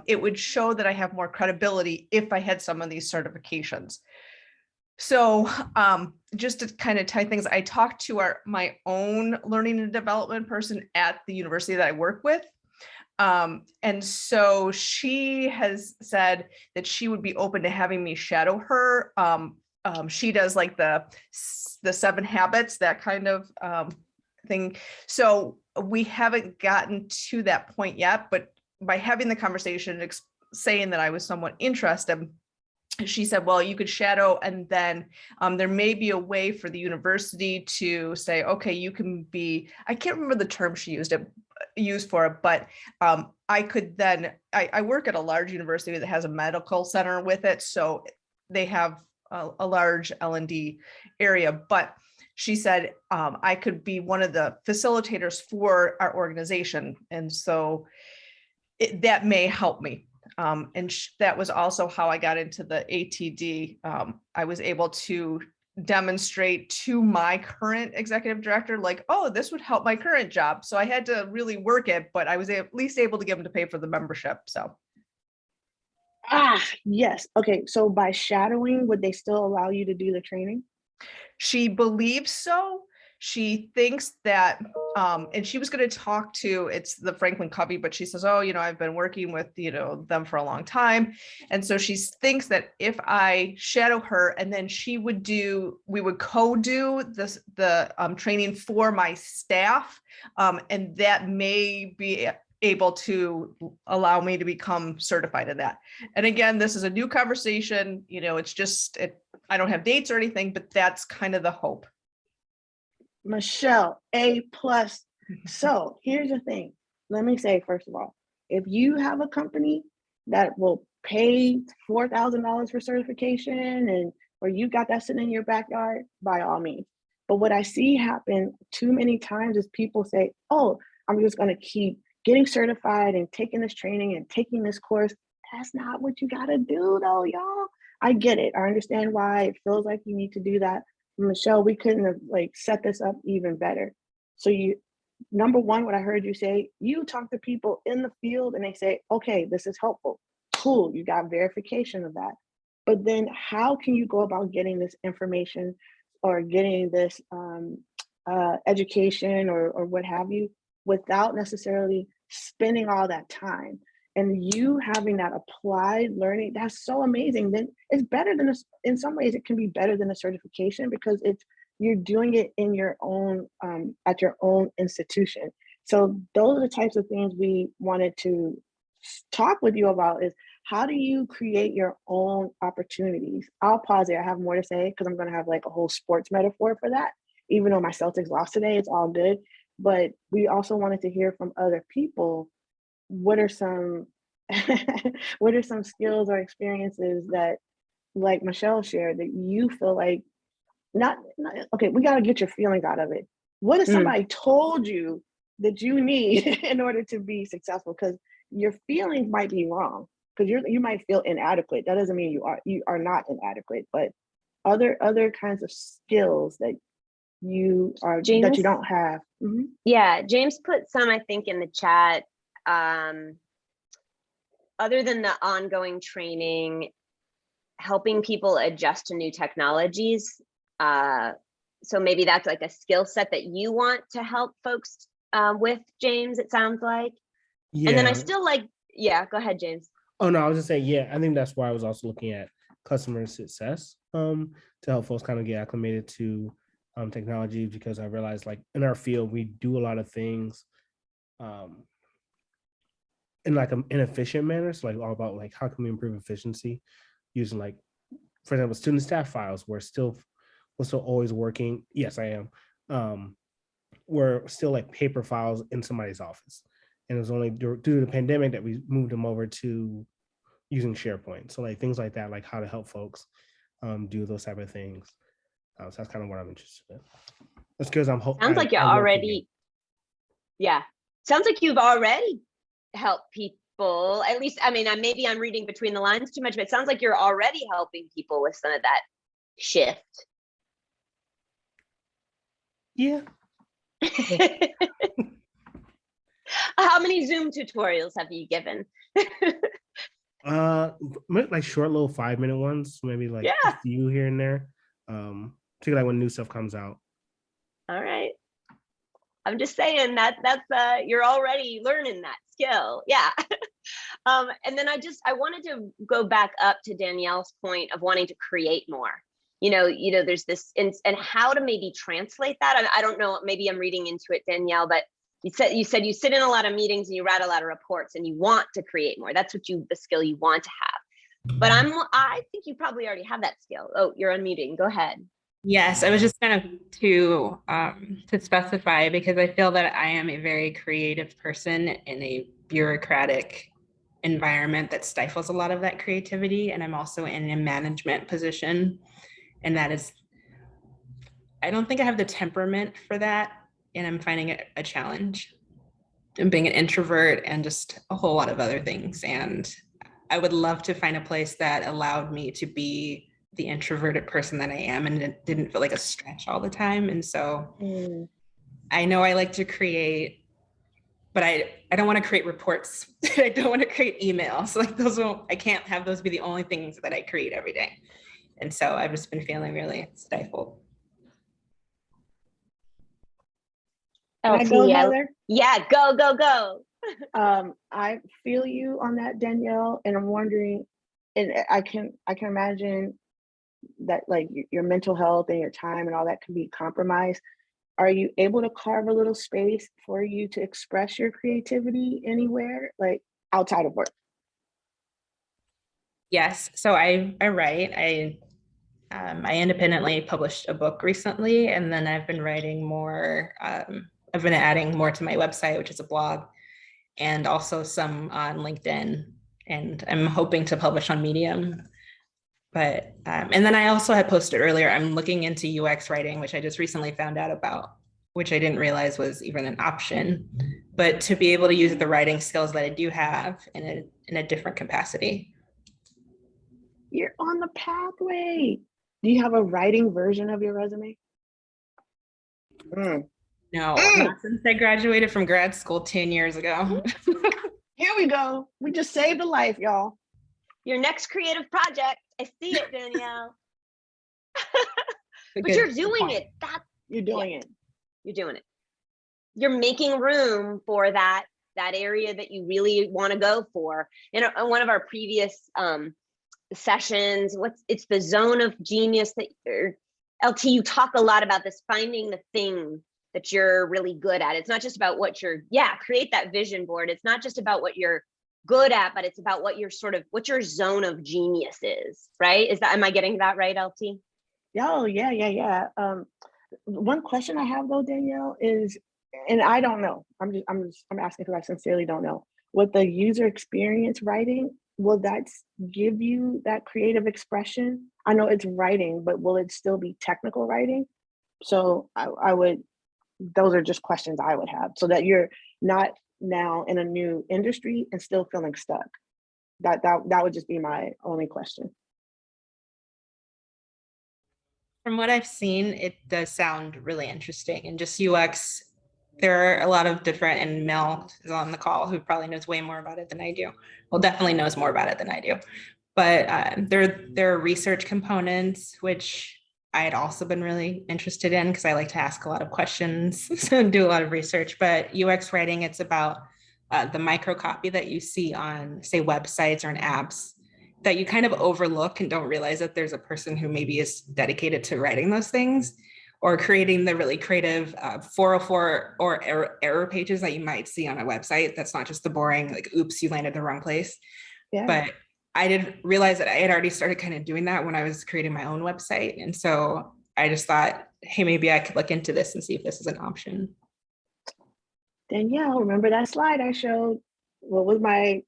it would show that I have more credibility if I had some of these certifications. So just to kind of tie things, I talked to my own learning and development person at the university that I work with. And so she has said that she would be open to having me shadow her. She does like the 7 habits, that kind of thing. So we haven't gotten to that point yet, but by having the conversation, saying that I was somewhat interested, she said, well, you could shadow, and then there may be a way for the university to say, okay, you can be, I can't remember the term she used for it, but I could then, I work at a large university that has a medical center with it. So they have a large L&D area, but she said I could be one of the facilitators for our organization. And so that may help me. And that was also how I got into the ATD. I was able to demonstrate to my current executive director, like, oh, this would help my current job. So I had to really work it, but I was at least able to get them to pay for the membership. So. Yes. Okay. So by shadowing, would they still allow you to do the training? She believes so. She thinks that, and she was going to talk to, it's the Franklin Covey, but she says, oh, I've been working with, them for a long time. And so she thinks that if I shadow her and then we would co-do the training for my staff, and that may be able to allow me to become certified in that. And again, this is a new conversation, it's just, I don't have dates or anything, but that's kind of the hope. Michelle, A+. So here's the thing. Let me say, first of all, if you have a company that will pay $4,000 for certification or you got that sitting in your backyard, by all means. But what I see happen too many times is people say, oh, I'm just going to keep getting certified and taking this training and taking this course. That's not what you got to do though, y'all. I get it. I understand why it feels like you need to do that. Michelle, we couldn't have set this up even better. So number one, what I heard you say, you talk to people in the field and they say, okay, this is helpful. Cool, you got verification of that. But then how can you go about getting this information or getting this education or what have you without necessarily spending all that time? And you having that applied learning, that's so amazing. Then it's better than in some ways it can be better than a certification because you're doing it in your own at your own institution. So those are the types of things we wanted to talk with you about, is how do you create your own opportunities? I'll pause there. I have more to say because I'm going to have a whole sports metaphor for that. Even though my Celtics lost today, it's all good. But we also wanted to hear from other people. What are some skills or experiences that, like Michelle shared, that you feel like not okay, we got to get your feelings out of it. What if somebody told you that you need in order to be successful? Because your feelings might be wrong, because you might feel inadequate. That doesn't mean you are not inadequate, but other kinds of skills that you are James, that you don't have. Mm-hmm. Yeah, James put some, I think, in the chat. Other than the ongoing training, helping people adjust to new technologies So maybe that's like a skill set that you want to help folks with, James, it sounds like. Yeah. And then I still like, yeah, go ahead, James. Oh no, I was just saying, yeah, I think that's why I was also looking at customer success to help folks kind of get acclimated to technology, because I realized like in our field, we do a lot of things in like an inefficient manner. So like all about like how can we improve efficiency using like, for example, student staff files. We're still always working. Yes, I am. We're still like paper files in somebody's office. And it was only due to the pandemic that we moved them over to using SharePoint. So like things like that, like how to help folks do those type of things. So that's kind of what I'm interested in. That's because Sounds like you're already, yeah. Sounds like you've already helped people. At least, I mean, maybe I'm reading between the lines too much, but it sounds like you're already helping people with some of that shift. Yeah. How many Zoom tutorials have you given? Like short little 5-minute ones, maybe like a few here and there. Particularly like when new stuff comes out. All right. I'm just saying that's you're already learning that skill. Yeah. And then I wanted to go back up to Danielle's point of wanting to create more. You know, there's this and how to maybe translate that. I don't know, maybe I'm reading into it, Danielle, but you said you sit in a lot of meetings and you write a lot of reports and you want to create more. That's what the skill you want to have. But I think you probably already have that skill. Oh, you're unmuting. Go ahead. Yes, I was just kind of to specify, because I feel that I am a very creative person in a bureaucratic environment that stifles a lot of that creativity. And I'm also in a management position. And that is, I don't think I have the temperament for that. And I'm finding it a challenge. And being an introvert and just a whole lot of other things. And I would love to find a place that allowed me to be the introverted person that I am, and it didn't feel like a stretch all the time. And so I know I like to create, but I don't want to create reports. I don't want to create emails. Like I can't have those be the only things that I create every day. And so I've just been feeling really stifled. Can I go, Heather? Yeah, go. I feel you on that, Danielle, and I'm wondering, and I can imagine that like your mental health and your time and all that can be compromised. Are you able to carve a little space for you to express your creativity anywhere, like outside of work? Yes, so I write. I independently published a book recently, and then I've been writing more. I've been adding more to my website, which is a blog, and also some on LinkedIn, and I'm hoping to publish on Medium. But, and then I also had posted earlier, I'm looking into UX writing, which I just recently found out about, which I didn't realize was even an option, but to be able to use the writing skills that I do have in a different capacity. You're on the pathway. Do you have a writing version of your resume? No, not since I graduated from grad school 10 years ago. Here we go. We just saved a life, y'all. Your next creative project. I see it, Danielle. But you're doing it. You're doing it. You're doing it. You're making room for that area that you really want to go for. In one of our previous sessions, it's the zone of genius that LT, you talk a lot about this, finding the thing that you're really good at. It's not just about what create that vision board. It's not just about what you're good at, but it's about what your zone of genius is, right? Am I getting that right, LT? Oh, yeah. One question I have though, Danielle, is, and I don't know, I'm asking because I sincerely don't know, with the user experience writing, will that give you that creative expression? I know it's writing, but will it still be technical writing? So those are just questions I would have, so that you're not now in a new industry and still feeling stuck. That would just be my only question. From what I've seen, it does sound really interesting, and just UX, there are a lot of different, and Mel is on the call who probably knows way more about it than I do. Well, definitely knows more about it than I do. But there are research components, which I had also been really interested in because I like to ask a lot of questions and do a lot of research. But UX writing, it's about the micro copy that you see on, say, websites or in apps that you kind of overlook and don't realize that there's a person who maybe is dedicated to writing those things, or creating the really creative 404 or error pages that you might see on a website. That's not just the boring, like, oops, you landed the wrong place. Yeah. But I didn't realize that I had already started kind of doing that when I was creating my own website. And so I just thought, hey, maybe I could look into this and see if this is an option. Danielle, remember that slide I showed? What was my,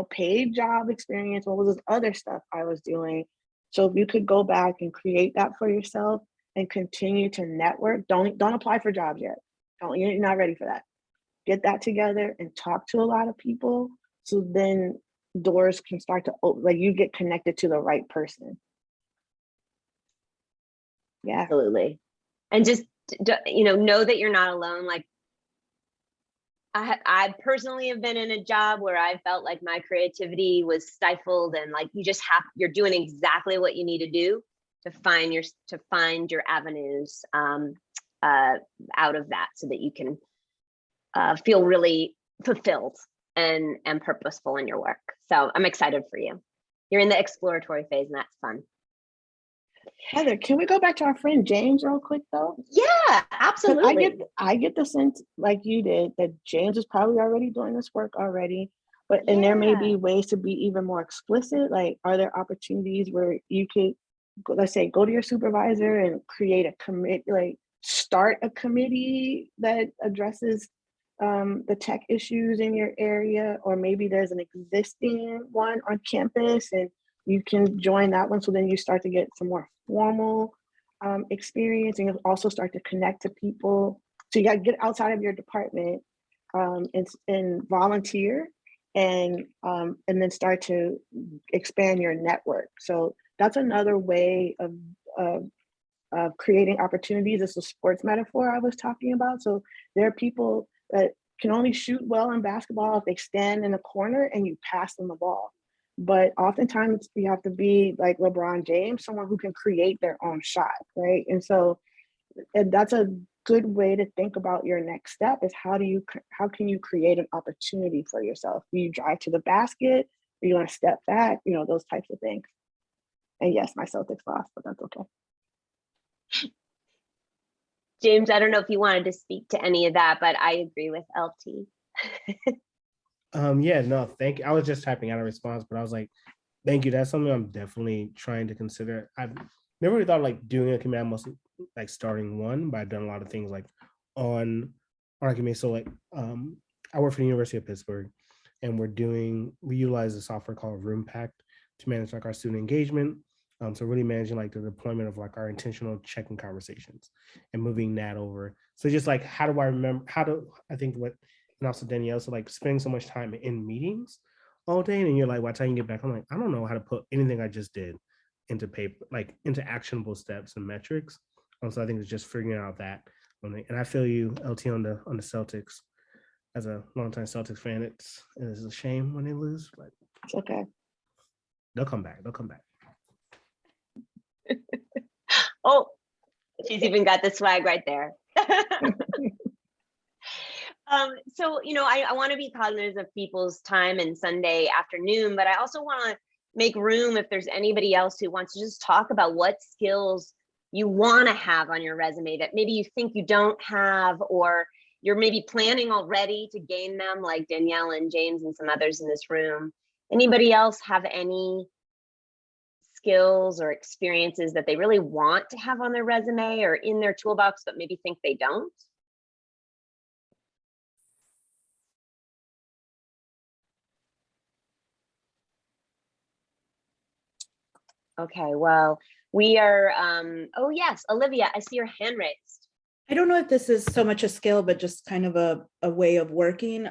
paid job experience? What was this other stuff I was doing? So if you could go back and create that for yourself and continue to network, don't apply for jobs yet. You're not ready for that. Get that together and talk to a lot of people. So then doors can start to open, like you get connected to the right person. Yeah. Absolutely. And just, know that you're not alone. Like, I personally have been in a job where I felt like my creativity was stifled, and like you're doing exactly what you need to do to find your avenues out of that, so that you can feel really fulfilled and purposeful in your work. So I'm excited for you. You're in the exploratory phase, and that's fun. Heather, can we go back to our friend James real quick though? Yeah, absolutely. I get the sense, like you did, that James is probably already doing this work already, and there may be ways to be even more explicit. Like, are there opportunities where you could, let's say, go to your supervisor and create a committee, like start a committee that addresses the tech issues in your area, or maybe there's an existing one on campus and you can join that one. So then you start to get some more formal experience, and you'll also start to connect to people. So you got to get outside of your department and volunteer, and then start to expand your network. So that's another way of creating opportunities. It's a sports metaphor I was talking about. So there are people that can only shoot well in basketball if they stand in a corner and you pass them the ball. But oftentimes you have to be like LeBron James, someone who can create their own shot, right? And so that's a good way to think about your next step, is how can you create an opportunity for yourself? Do you drive to the basket? Do you want to step back? Those types of things. And yes, my Celtics lost, but that's okay. James, I don't know if you wanted to speak to any of that, but I agree with LT. Yeah, no, thank you. I was just typing out a response, but I was like, thank you. That's something I'm definitely trying to consider. I've never really thought like doing a committee, mostly like starting one, but I've done a lot of things like on our committee. So like I work for the University of Pittsburgh, and we utilize a software called RoomPact to manage like our student engagement. So really managing like the deployment of like our intentional check-in conversations and moving that over. So just like, I think what, and also Danielle, so like spending so much time in meetings all day, and you're like, by the time you get back, I'm like, I don't know how to put anything I just did into paper, like into actionable steps and metrics. So I think it's just figuring out that. And I feel you, LT, on the Celtics. As a longtime Celtics fan, it is a shame when they lose, but it's okay. They'll come back. They'll come back. Oh, she's even got the swag right there. So, I want to be cognizant of people's time and Sunday afternoon, but I also want to make room if there's anybody else who wants to just talk about what skills you want to have on your resume that maybe you think you don't have, or you're maybe planning already to gain them, like Danielle and James and some others in this room. Anybody else have any skills or experiences that they really want to have on their resume or in their toolbox, but maybe think they don't? Okay, well, we are, oh yes, Olivia, I see your hand raised. I don't know if this is so much a skill, but just kind of a way of working.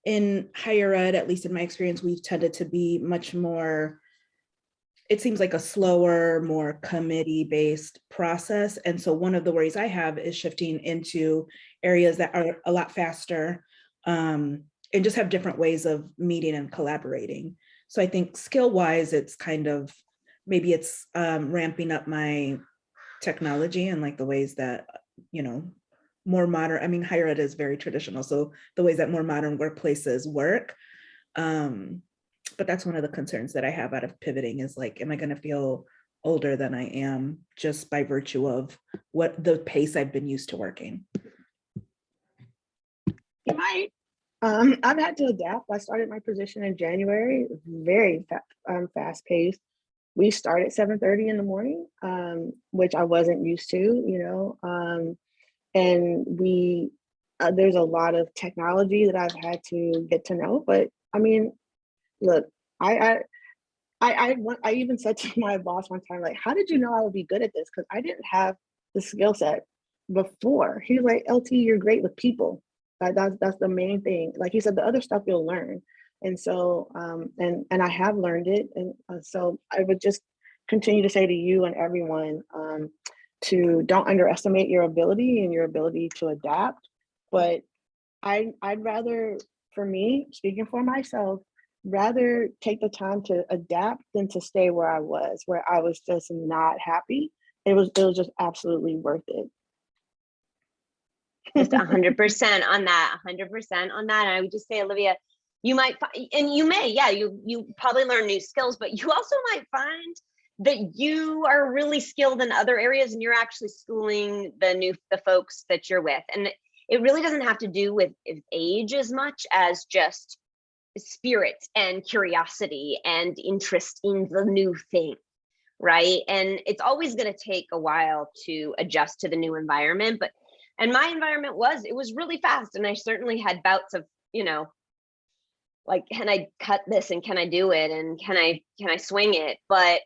In higher ed, at least in my experience, we've tended to be much more, it seems like a slower, more committee-based process. And so one of the worries I have is shifting into areas that are a lot faster and just have different ways of meeting and collaborating. So I think skill-wise, it's kind of, maybe it's ramping up my technology and like the ways that, more modern, I mean, higher ed is very traditional. So the ways that more modern workplaces work. But that's one of the concerns that I have out of pivoting is like, am I going to feel older than I am just by virtue of what the pace I've been used to working? You might. I've had to adapt. I started my position in January, very fast paced. We start at 7:30 in the morning, which I wasn't used to, and there's a lot of technology that I've had to get to know. But I mean, look, I even said to my boss one time, like, how did you know I would be good at this? Because I didn't have the skill set before. He was like, LT, you're great with people. That's the main thing. Like he said, the other stuff you'll learn. And so, and I have learned it. And so I would just continue to say to you and everyone, to don't underestimate your ability and your ability to adapt. But I'd rather, for me, speaking for myself, rather take the time to adapt than to stay where I was just not happy. It was just absolutely worth it. Just 100% on that, 100% on that. And I would just say, Olivia, you might, and you may, yeah, you probably learn new skills, but you also might find that you are really skilled in other areas and you're actually schooling the folks that you're with. And it really doesn't have to do with age as much as just spirit and curiosity and interest in the new thing, right? And it's always going to take a while to adjust to the new environment, and my environment was really fast. And I certainly had bouts of, like, can I cut this and can I do it? And can I swing it? But,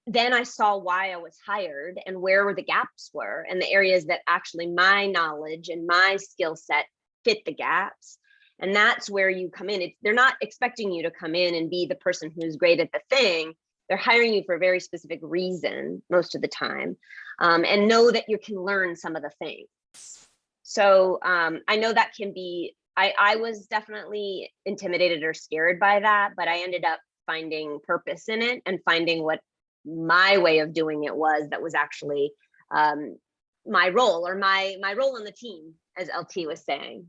then I saw why I was hired and where the gaps were and the areas that actually my knowledge and my skill set fit the gaps. And that's where you come in. They're not expecting you to come in and be the person who's great at the thing. They're hiring you for a very specific reason most of the time, and know that you can learn some of the things. So I know that can be, I was definitely intimidated or scared by that, but I ended up finding purpose in it and finding what my way of doing it was that was actually my role, or my role in the team, as LT was saying.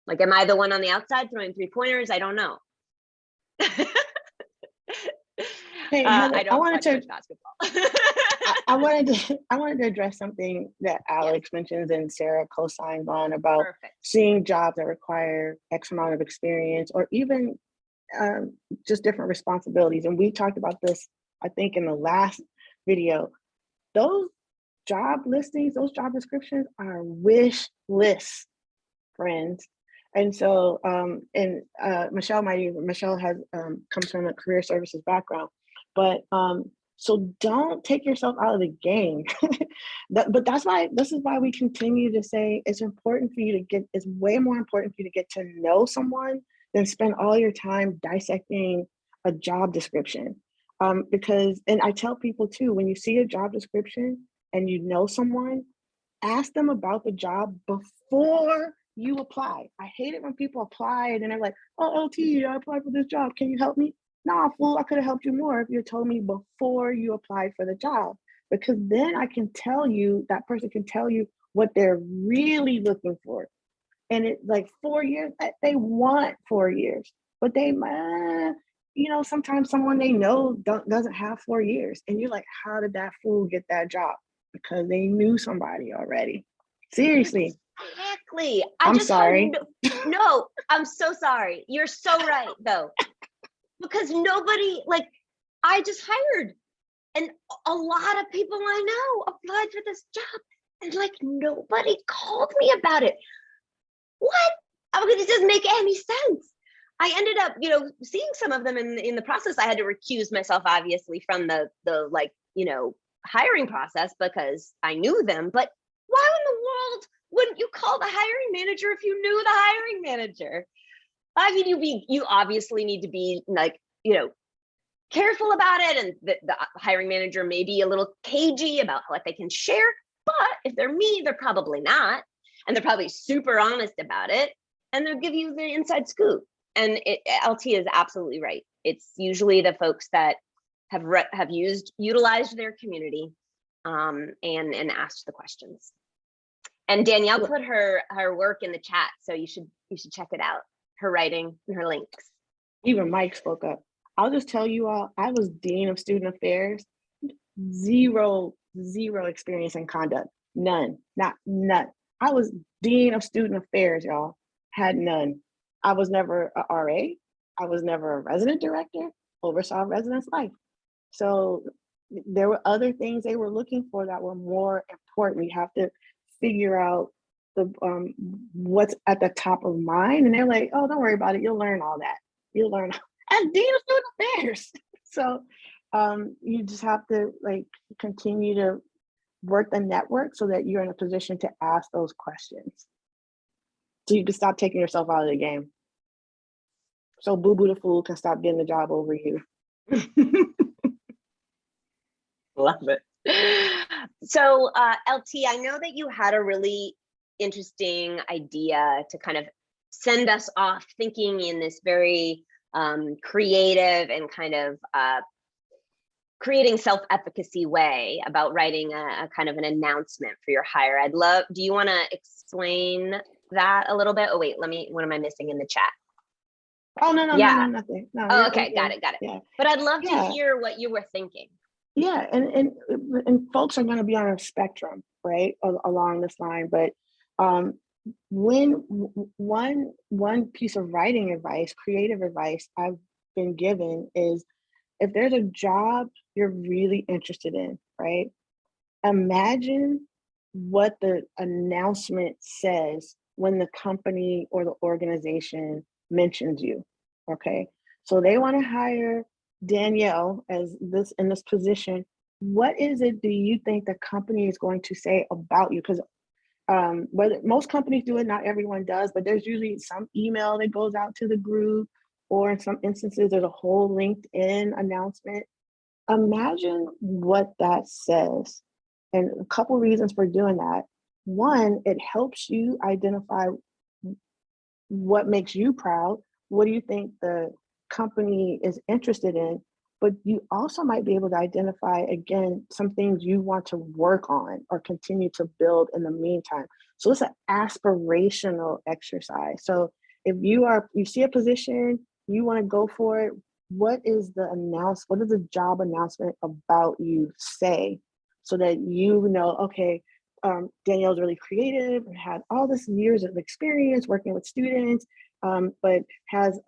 Like, am I the one on the outside throwing 3-pointers? I don't know. Hey, Heather, I don't watch much basketball. I wanted to address something that Alex mentions and Sarah co-signed on about seeing jobs that require X amount of experience, or even just different responsibilities. And we talked about this, I think, in the last video. Those job listings, those job descriptions are wish lists, friends. And so, Michelle has comes from a career services background, but so don't take yourself out of the game. But this is why we continue to say it's important for you to it's way more important for you to get to know someone than spend all your time dissecting a job description. Because, and I tell people too, when you see a job description and you know someone, ask them about the job before you apply. I hate it when people apply and then they're like, oh, LT, I applied for this job. Can you help me? Nah, fool, I could have helped you more if you told me before you applied for the job, because then I can tell you, that person can tell you what they're really looking for. And it's like 4 years, they want 4 years, but they, sometimes someone they know doesn't have 4 years. And you're like, how did that fool get that job? Because they knew somebody already. Seriously. Exactly. I'm sorry. No, I'm so sorry. You're so right, though. Because nobody, like, I just hired, and a lot of people I know applied for this job, and like nobody called me about it. What? I mean, it doesn't make any sense. I ended up, seeing some of them in the process. I had to recuse myself, obviously, from the hiring process because I knew them. But why in the world wouldn't you call the hiring manager if you knew the hiring manager? I mean, you obviously need to be like, careful about it. And the hiring manager may be a little cagey about what they can share, but if they're me, they're probably not. And they're probably super honest about it. And they'll give you the inside scoop. And LT is absolutely right. It's usually the folks that have utilized their community, and asked the questions. And Danielle put her work in the chat, so you should check it out. Her writing and her links. Even Mike spoke up. I'll just tell you all, I was Dean of Student Affairs, zero experience in conduct, none, not none. I was Dean of Student Affairs, y'all, had none. I was never a RA. I was never a resident director, oversaw a resident's life. So there were other things they were looking for that were more important. You have to figure out the what's at the top of mind. And they're like, oh, don't worry about it. You'll learn all that. You'll learn as Dean of Student Affairs. So you just have to like continue to work the network so that you're in a position to ask those questions. So you can stop taking yourself out of the game. So Boo Boo the Fool can stop getting the job over you. Love it. So LT, I know that you had a really interesting idea to kind of send us off thinking in this very creative and kind of creating self-efficacy way about writing a kind of an announcement for your hire. Do you want to explain that a little bit? Oh wait, what am I missing in the chat? Oh, no, nothing. No, oh, okay, got it. Yeah. But I'd love to hear what you were thinking. Yeah, and folks are going to be on a spectrum, right, along this line. But when one piece of writing advice, creative advice I've been given is, if there's a job you're really interested in, right, imagine what the announcement says when the company or the organization mentions you. Okay, so they want to hire Danielle as in this position. What is it do you think the company is going to say about you? Because whether most companies do it, not everyone does, but there's usually some email that goes out to the group, or in some instances there's a whole LinkedIn announcement. Imagine what that says. And a couple reasons for doing that. One, it helps you identify what makes you proud. What do you think the company is interested in? But you also might be able to identify, again, some things you want to work on or continue to build in the meantime. So it's an aspirational exercise. So if you see a position, you want to go for it, what does the job announcement about you say, so that you know, okay, Danielle's really creative and had all this years of experience working with students, but has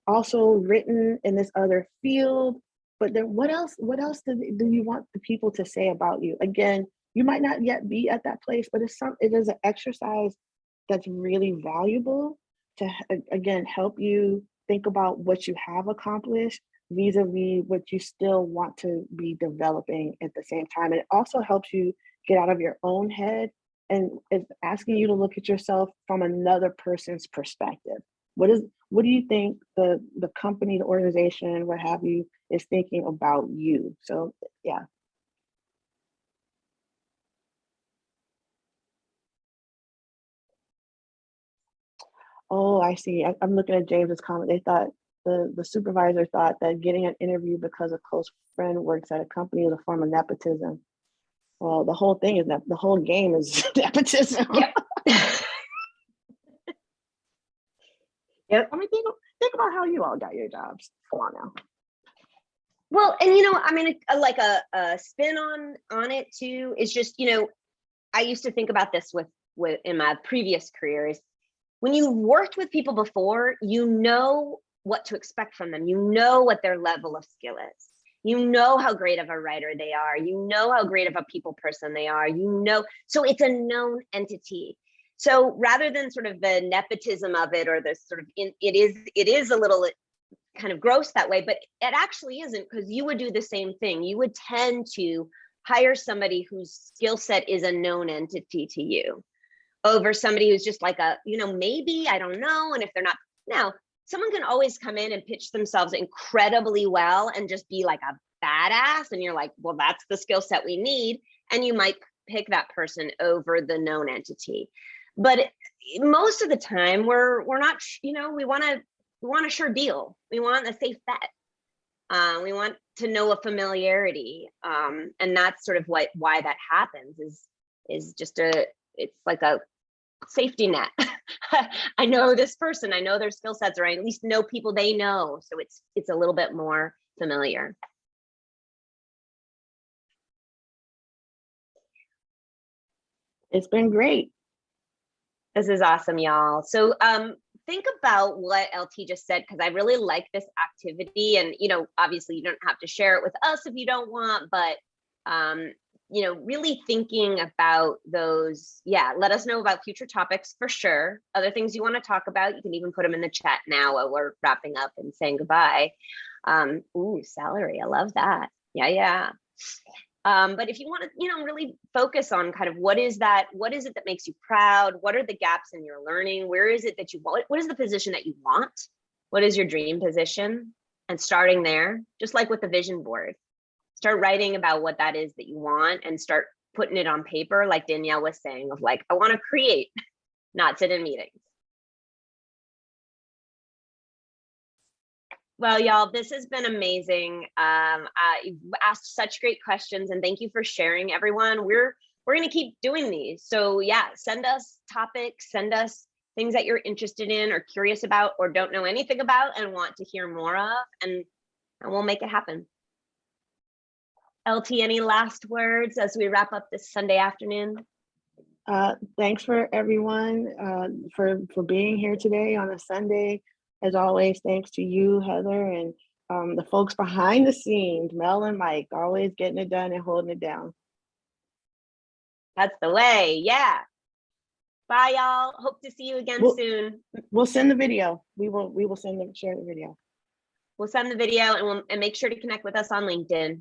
also written in this other field. But then what else do you want the people to say about you? Again, you might not yet be at that place, but it is an exercise that's really valuable to, again, help you think about what you have accomplished vis-a-vis what you still want to be developing at the same time. And it also helps you get out of your own head, and it's asking you to look at yourself from another person's perspective. What do you think the company, the organization, what have you, is thinking about you? So yeah. Oh, I see. I'm looking at James's comment. They thought the supervisor thought that getting an interview because a close friend works at a company is a form of nepotism. Well, the whole thing is that the whole game is nepotism. Yep. Yep. I mean, think about how you all got your jobs. Come on now. Well, and I mean, like a spin on it too is just, I used to think about this with in my previous careers. When you worked with people before, you know what to expect from them. You know what their level of skill is. You know how great of a writer they are. You know how great of a people person they are. So it's a known entity. So rather than sort of the nepotism of it, or the sort of, it is a little kind of gross that way, but it actually isn't, because you would do the same thing. You would tend to hire somebody whose skill set is a known entity to you over somebody who's just like maybe, I don't know. And if they're not, now someone can always come in and pitch themselves incredibly well and just be like a badass. And you're like, well, that's the skill set we need. And you might pick that person over the known entity. But most of the time we're not, we want a sure deal. We want a safe bet. We want to know a familiarity. And that's sort of why that happens is just it's like a safety net. I know this person, I know their skill sets, or I at least know people they know. So it's a little bit more familiar. It's been great. This is awesome, y'all. So think about what LT just said, because I really like this activity. And, obviously you don't have to share it with us if you don't want, but, really thinking about those. Yeah, let us know about future topics for sure. Other things you want to talk about, you can even put them in the chat now while we're wrapping up and saying goodbye. Ooh, salary, I love that. Yeah. But if you want to, really focus on kind of what is it that makes you proud? What are the gaps in your learning? Where is it that you want? What is the position that you want? What is your dream position? And starting there, just like with the vision board, start writing about what that is that you want and start putting it on paper, like Danielle was saying, of like, I want to create, not sit in meetings. Well, y'all, this has been amazing. You've asked such great questions, and thank you for sharing, everyone. We're going to keep doing these. So yeah, send us topics, send us things that you're interested in or curious about or don't know anything about and want to hear more of, and we'll make it happen. LT, any last words as we wrap up this Sunday afternoon? Thanks for everyone for being here today on a Sunday. As always, thanks to you, Heather, and the folks behind the scenes, Mel and Mike, always getting it done and holding it down. That's the way. Yeah. Bye, y'all. Hope to see you again soon. We'll send the video. We will share the video. We'll send the video, and we'll make sure to connect with us on LinkedIn.